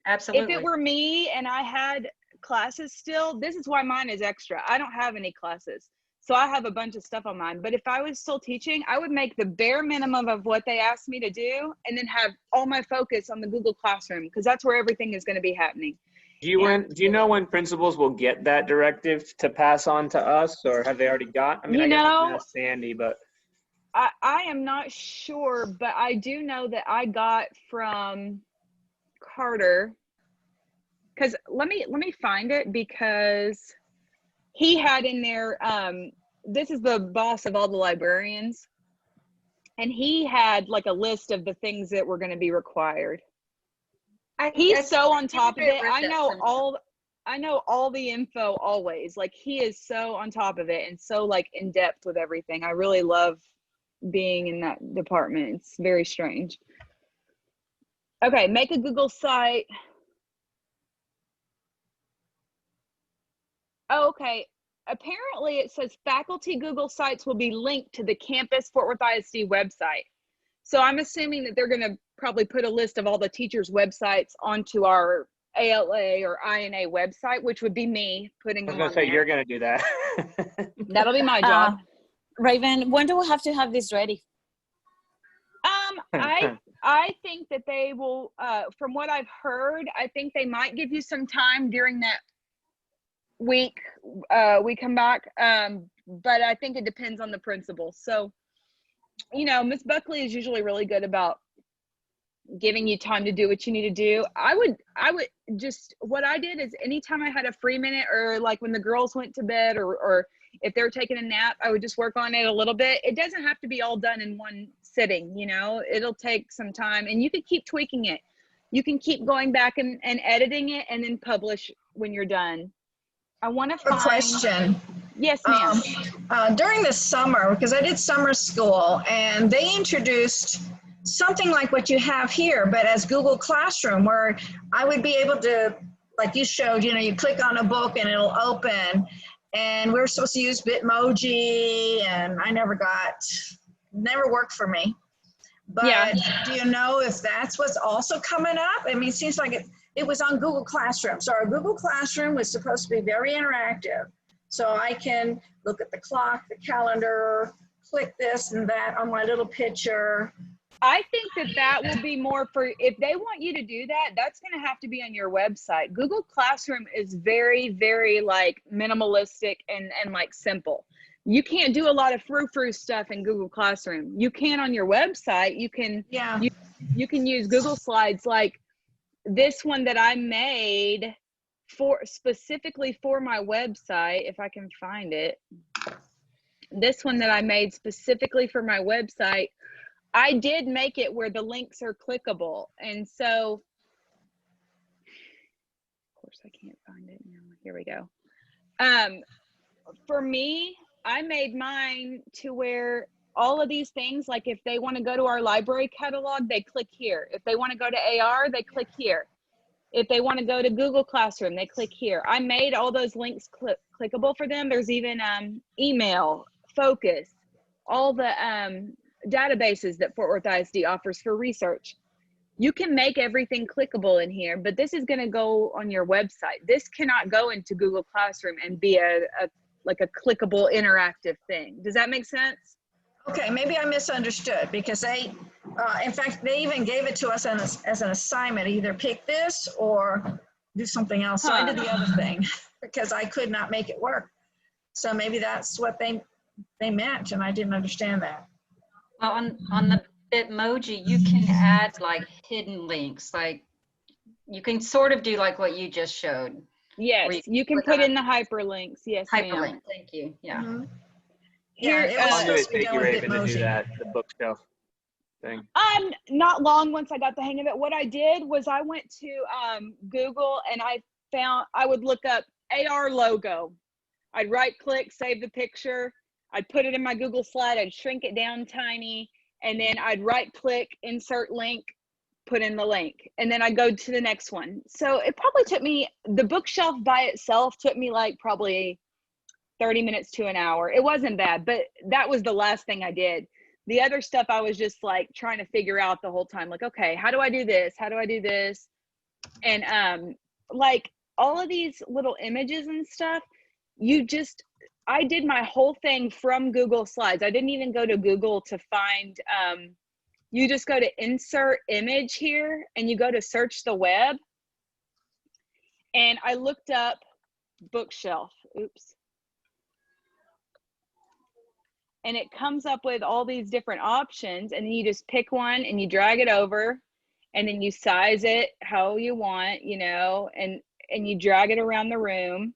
Absolutely. If it were me and I had classes still, this is why mine is extra. I don't have any classes. So I have a bunch of stuff on mine. But if I was still teaching, I would make the bare minimum of what they asked me to do and then have all my focus on the Google Classroom, because that's where everything is going to be happening. Do you know when principals will get that directive to pass on to us, or have they already got? I mean, I guess I can ask Sandy, but I am not sure, but I do know that I got from Carter, because let me find it, because he had in there, this is the boss of all the librarians, and he had like a list of the things that were going to be required. He's so on top of it. I know all the info always. Like, he is so on top of it and so like in depth with everything. I really love being in that department. It's very strange. Okay, make a Google site. Oh, okay. Apparently it says faculty Google sites will be linked to the campus Fort Worth ISD website. So I'm assuming that they're going to probably put a list of all the teachers' websites onto our ALA or INA website, which would be me putting them on. I was going to say, you're going to do that. That'll be my job. Raven, when do we have to have this ready? I think that they will, from what I've heard, I think they might give you some time during that week we come back, but I think it depends on the principal. So, you know, Miss Buckley is usually really good about giving you time to do what you need to do. I would just, what I did is anytime I had a free minute, or like when the girls went to bed, or if they're taking a nap, I would just work on it a little bit. It doesn't have to be all done in one sitting, you know, it'll take some time, and you can keep tweaking it. You can keep going back and editing it, and then publish when you're done. I want to find... A question. Yes, ma'am. During the summer, because I did summer school, and they introduced something like what you have here, but as Google Classroom, where I would be able to, like you showed, you know, you click on a book and it'll open, and we were supposed to use Bitmoji, and I never worked for me. But yeah. Do you know if that's what's also coming up? I mean, it seems like it was on Google Classroom. So our Google Classroom was supposed to be very interactive. So I can look at the clock, the calendar, click this and that on my little picture. I think that will be more for, if they want you to do that, that's going to have to be on your website. Google Classroom is very, very like minimalistic and like simple. You can't do a lot of frou-frou stuff in Google Classroom. You can on your website. You can, yeah. You can use Google Slides, like this one that I made specifically for my website, if I can find it. This one that I made specifically for my website, I did make it where the links are clickable. And so, of course I can't find it now. Here we go. For me, I made mine to where all of these things, like if they want to go to our library catalog, they click here. If they want to go to AR, they click here. If they want to go to Google Classroom, they click here. I made all those links clickable for them. There's even email, focus, all the databases that Fort Worth ISD offers for research. You can make everything clickable in here, but this is going to go on your website. This cannot go into Google Classroom and be like a clickable interactive thing. Does that make sense? Okay, maybe I misunderstood, because they, in fact, they even gave it to us as an assignment, either pick this or do something else. So I did the other thing because I could not make it work. So maybe that's what they meant, and I didn't understand that. Well, on the Bitmoji, you can add like hidden links. Like you can sort of do like what you just showed. Yes, you can put in the hyperlinks. Yes, hyperlink. Thank you. Yeah. Mm-hmm. Here, it was supposed to be done with to do Bitmoji. that, the bookshelf thing. Not long once I got the hang of it. What I did was I went to Google and I would look up AR logo. I'd right click, save the picture. I'd put it in my Google slide. I'd shrink it down tiny, and then I'd right click, insert link, put in the link, and then I'd go to the next one. So it probably took me, the bookshelf by itself took me like probably 30 minutes to an hour. It wasn't bad, but that was the last thing I did. The other stuff I was just like trying to figure out the whole time, like, okay, how do I do this? How do I do this? And like all of these little images and stuff, I did my whole thing from Google Slides. I didn't even go to Google to find, you just go to insert image here and you go to search the web. And I looked up bookshelf, oops. And it comes up with all these different options, and then you just pick one and you drag it over, and then you size it how you want, you know, and you drag it around the room.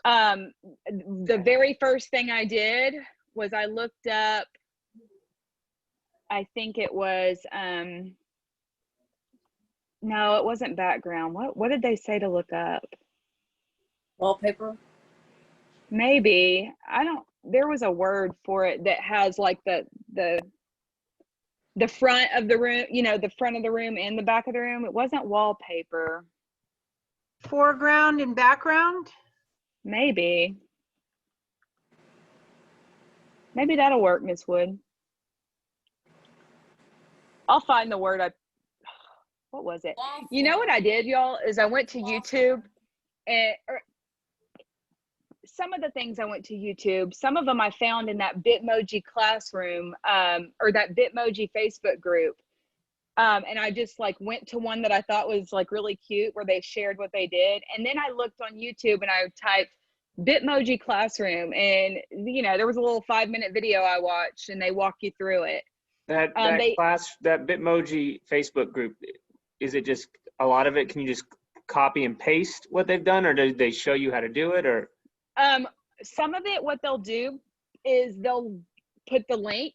The very first thing I did was I looked up, I think it was, no, it wasn't background. What did they say to look up? Wallpaper? Maybe. I don't, there was a word for it that has like the front of the room, you know, the front of the room and the back of the room. It wasn't wallpaper. Foreground and background? Maybe. Maybe that'll work, Miss Wood. I'll find the word. What was it? You know what I did, y'all, is I went to YouTube, and some of the things I went to YouTube, some of them I found in that Bitmoji Classroom, or that Bitmoji Facebook group. And I just like went to one that I thought was like really cute where they shared what they did. And then I looked on YouTube and I typed Bitmoji Classroom, and you know, there was a little 5-minute video I watched and they walk you through it. That Bitmoji Facebook group, is it just a lot of it? Can you just copy and paste what they've done, or do they show you how to do it? Or some of it, what they'll do is they'll put the link,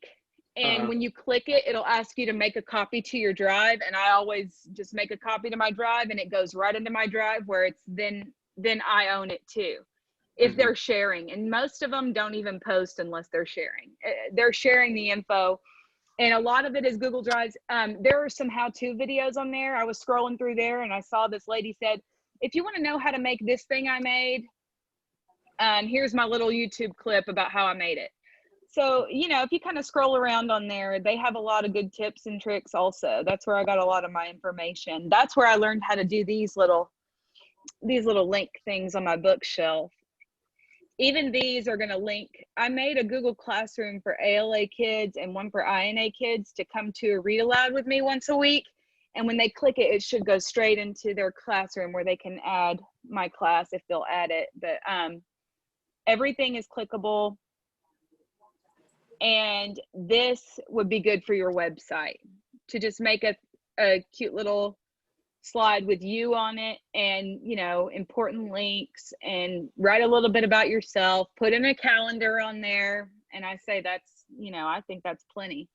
and when you click it, it'll ask you to make a copy to your drive. And I always just make a copy to my drive, and it goes right into my drive where it's then I own it too, if they're sharing. And most of them don't even post unless they're sharing. They're sharing the info. And a lot of it is Google Drives. There are some how-to videos on there. I was scrolling through there and I saw this lady said, if you want to know how to make this thing I made, here's my little YouTube clip about how I made it. So, you know, if you kind of scroll around on there, they have a lot of good tips and tricks also. That's where I got a lot of my information. That's where I learned how to do these little link things on my bookshelf. Even these are going to link. I made a Google Classroom for ALA kids and one for INA kids to come to a read aloud with me once a week. And when they click it, it should go straight into their classroom where they can add my class if they'll add it. But everything is clickable. And this would be good for your website to just make a cute little slide with you on it, and you know, important links, and write a little bit about yourself, put in a calendar on there. And I say that's, you know, I think that's plenty.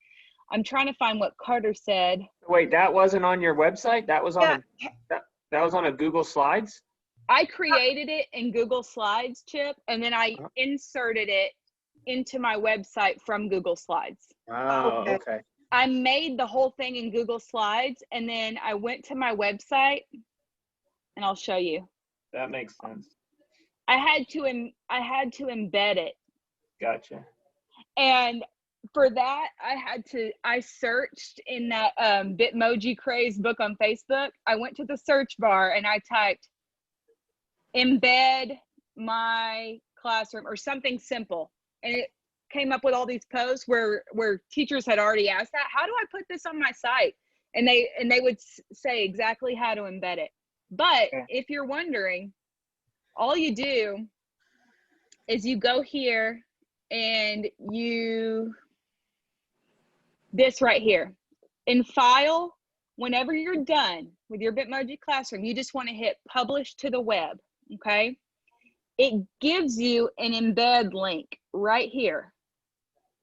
I'm trying to find what Carter said. Wait, that wasn't on your website? That was on that was on a Google Slides? I created it in Google Slides, Chip, and then I inserted it into my website from Google Slides. Oh, okay. I made the whole thing in Google Slides, and then I went to my website, and I'll show you. That makes sense. I had to embed it. Gotcha. And for that, I searched in that Bitmoji craze book on Facebook. I went to the search bar and I typed embed my classroom or something simple, and it came up with all these posts where teachers had already asked that, how do I put this on my site? And they would say exactly how to embed it. But if you're wondering, all you do is you go here and this right here in file, whenever you're done with your Bitmoji Classroom, you just want to hit publish to the web. Okay. It gives you an embed link right here.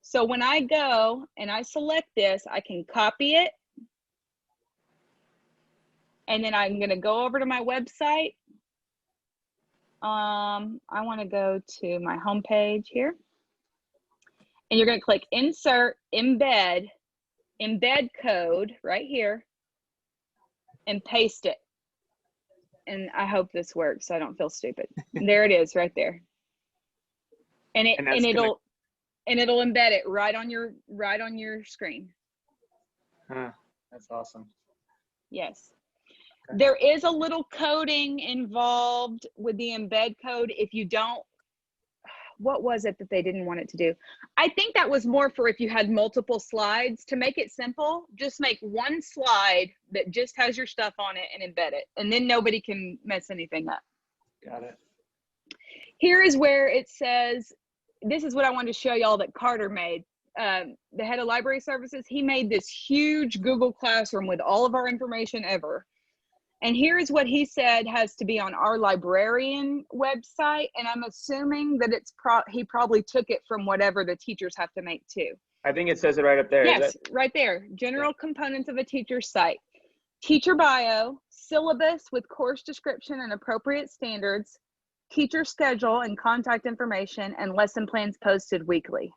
So when I go and I select this, I can copy it. And then I'm going to go over to my website. I want to go to my home page here. And you're going to click insert, embed code right here, and paste it. And I hope this works so I don't feel stupid. There it is right there. And it'll embed it right on your screen. Huh, that's awesome. Yes. Okay. There is a little coding involved with the embed code. If you don't, what was it that they didn't want it to do? I think that was more for if you had multiple slides. To make it simple, just make one slide that just has your stuff on it and embed it, and then nobody can mess anything up. Got it. Here is where it says, this is what I wanted to show y'all that Carter made. The head of library services, he made this huge Google Classroom with all of our information ever. And here's what he said has to be on our librarian website. And I'm assuming that it's he probably took it from whatever the teachers have to make too. I think it says it right up there. Yes, right there. General components of a teacher's site. Teacher bio, syllabus with course description and appropriate standards, teacher schedule and contact information, and lesson plans posted weekly.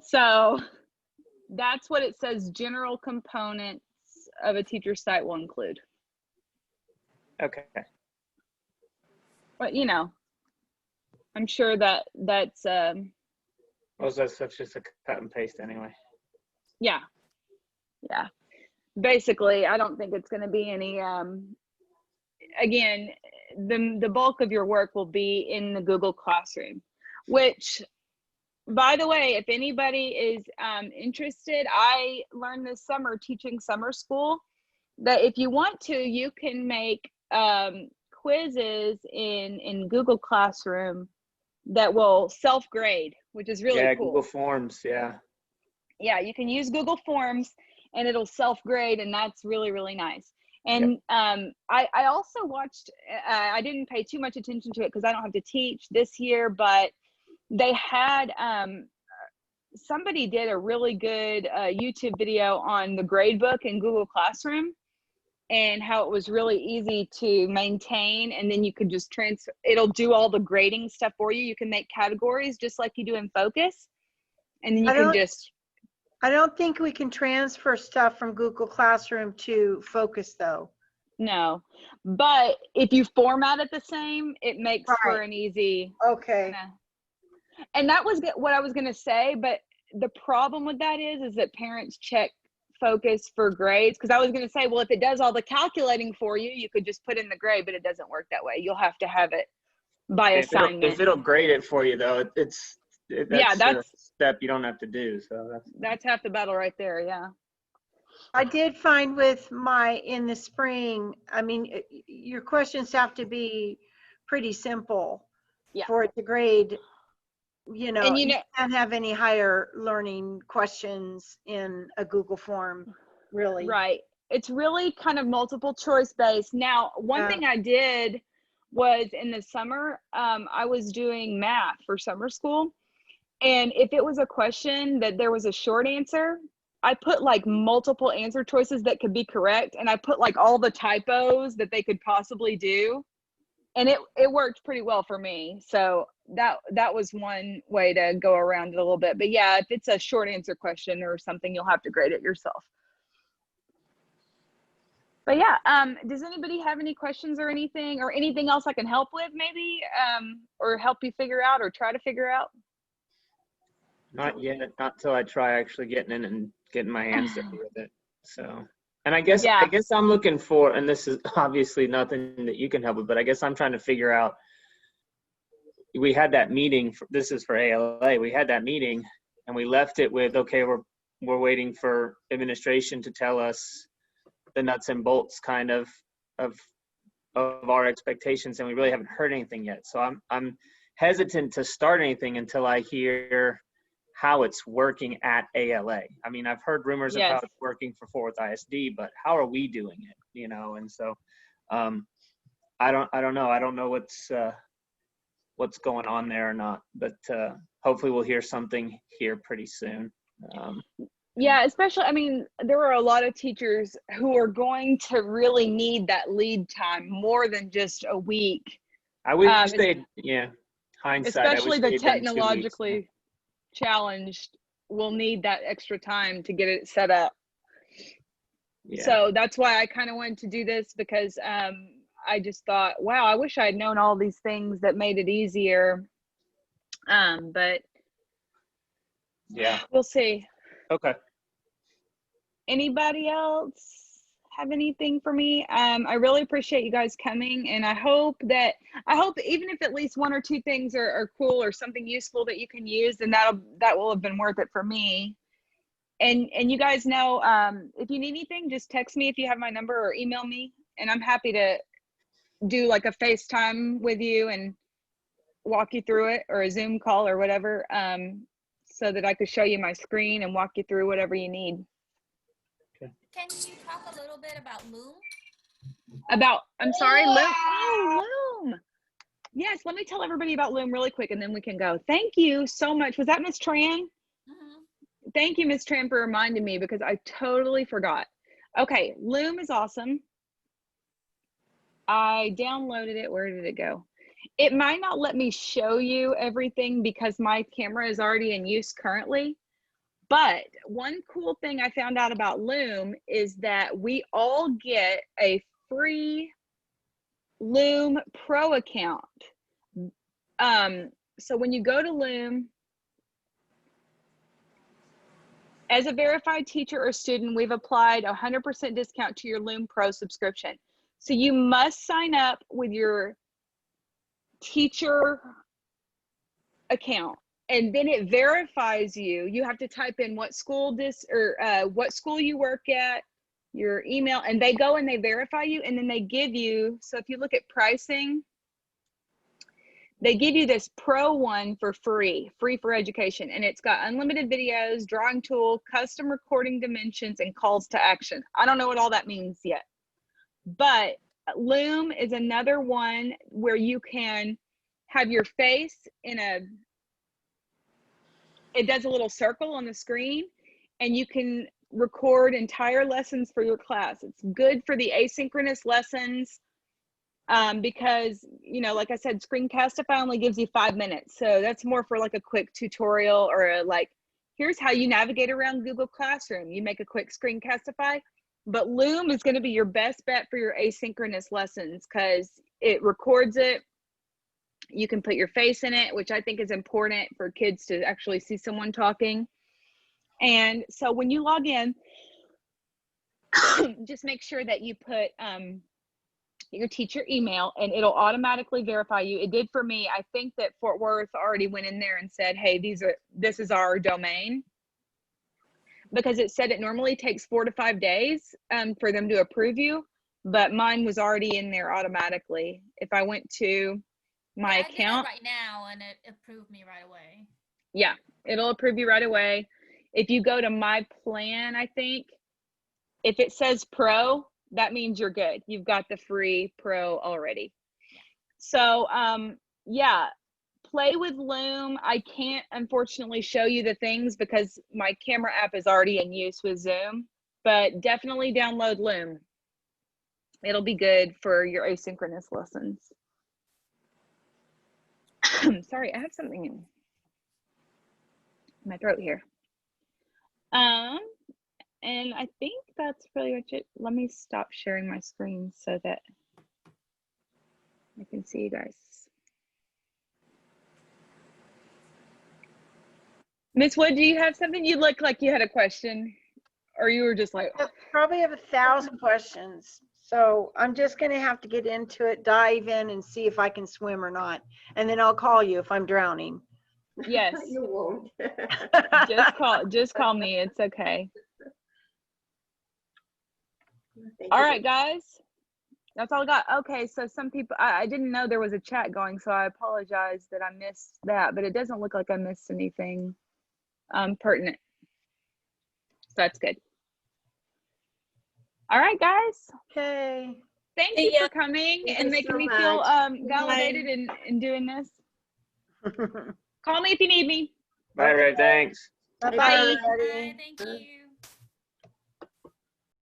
So that's what it says general components of a teacher's site will include. Okay. But you know, I'm sure that that's Well, that's just a cut and paste anyway. yeah. Basically, I don't think it's going to be any again, the bulk of your work will be in the Google Classroom, which, by the way, if anybody is interested, I learned this summer teaching summer school that if you want to, you can make quizzes in Google Classroom that will self-grade, which is really cool. Google Forms, yeah. Yeah, you can use Google Forms and it'll self-grade, and that's really, really nice. And I also watched, I didn't pay too much attention to it because I don't have to teach this year, but they had, somebody did a really good YouTube video on the gradebook in Google Classroom and how it was really easy to maintain, and then you could just transfer, it'll do all the grading stuff for you. You can make categories just like you do in Focus, and then you can just... I don't think we can transfer stuff from Google Classroom to Focus though. No, but if you format it the same, it makes for an easy... Okay. And that was what I was going to say, but the problem with that is that parents check Focus for grades, because I was going to say, well, if it does all the calculating for you, you could just put in the grade, but it doesn't work that way. You'll have to have it by assignment. If it'll grade it for you though, that's a step you don't have to do. So that's half the battle right there. Yeah. I did find with in the spring, I mean, your questions have to be pretty simple for it to grade. You know, you can't have any higher learning questions in a Google form, really. Right. It's really kind of multiple choice based. Now, one thing I did was in the summer, I was doing math for summer school. And if it was a question that there was a short answer, I put like multiple answer choices that could be correct. And I put like all the typos that they could possibly do. And it worked pretty well for me. So that was one way to go around it a little bit. But yeah, if it's a short answer question or something, you'll have to grade it yourself. But yeah, does anybody have any questions or anything else I can help with maybe, or help you figure out or try to figure out? Not yet, not till I try actually getting in and getting my hands dirty with it. So, and I guess I'm looking for, and this is obviously nothing that you can help with, but I guess I'm trying to figure out, we had that meeting, this is for ALA, we had that meeting and we left it with, okay, we're waiting for administration to tell us the nuts and bolts kind of our expectations, and we really haven't heard anything yet. So I'm hesitant to start anything until I hear how it's working at ALA. I mean, I've heard rumors of how it's working for Fort Worth ISD, but how are we doing it? You know, and so I don't know. I don't know what's going on there or not, but hopefully we'll hear something here pretty soon. Yeah, especially, I mean, there are a lot of teachers who are going to really need that lead time more than just a week. I wish they'd, hindsight. Especially the technologically challenged will need that extra time to get it set up. Yeah. So that's why I kind of wanted to do this, because I just thought, wow, I wish I had known all these things that made it easier. But yeah, we'll see. Okay. Anybody else have anything for me. I really appreciate you guys coming, and I hope even if at least one or two things are cool or something useful that you can use, then that will have been worth it for me. And you guys know, if you need anything, just text me if you have my number, or email me, and I'm happy to do like a FaceTime with you and walk you through it, or a Zoom call or whatever, so that I could show you my screen and walk you through whatever you need. Can you talk a little bit about Loom? I'm sorry, Loom. Oh, Loom. Yes, let me tell everybody about Loom really quick, and then we can go. Thank you so much. Was that Miss Tran? Mm-hmm. Thank you, Miss Tran, for reminding me, because I totally forgot. Okay, Loom is awesome. I downloaded it. Where did it go? It might not let me show you everything because my camera is already in use currently. But one cool thing I found out about Loom is that we all get a free Loom Pro account. So when you go to Loom, as a verified teacher or student, we've applied 100% discount to your Loom Pro subscription. So you must sign up with your teacher account, and then it verifies you. You have to type in what school what school you work at, your email, and they go and they verify you, and then they give you, so if you look at pricing, they give you this Pro one for free for education, and it's got unlimited videos, drawing tool, custom recording dimensions, and calls to action. I don't know what all that means yet, but Loom is another one where you can have your face it does a little circle on the screen, and you can record entire lessons for your class. It's good for the asynchronous lessons, because, you know, like I said, Screencastify only gives you 5 minutes. So that's more for like a quick tutorial, or here's how you navigate around Google Classroom. You make a quick Screencastify. But Loom is going to be your best bet for your asynchronous lessons, because it records it. You can put your face in it, which I think is important for kids to actually see someone talking. And so when you log in, just make sure that you put your teacher email, and it'll automatically verify you. It did for me. I think that Fort Worth already went in there and said, hey, this is our domain, because it said it normally takes 4 to 5 days for them to approve you, but mine was already in there automatically. If I went to my account, I did it right now, and it approved me right away. Yeah, it'll approve you right away. If you go to my plan, I think, if it says Pro, that means you're good. You've got the free Pro already. So yeah, play with Loom. I can't unfortunately show you the things because my camera app is already in use with Zoom, but definitely download Loom. It'll be good for your asynchronous lessons. Sorry, I have something in my throat here. And I think that's pretty much it. Let me stop sharing my screen so that I can see you guys. Miss Wood, do you have something? You look like you had a question, or you were just like, I probably have 1,000 questions. So I'm just going to have to get into it, dive in, and see if I can swim or not. And then I'll call you if I'm drowning. yes. You won't. just call me. It's okay. Thank All you. right, guys. That's all I got. Okay, so some people, I didn't know there was a chat going, so I apologize that I missed that, but it doesn't look like I missed anything pertinent. So that's good. All right, guys. Okay. Thank you for coming Thank and you making so me much. feel validated in doing this. Call me if you need me. Bye, Ray. Thanks. Bye-bye, Bye. everybody. Bye, thank you.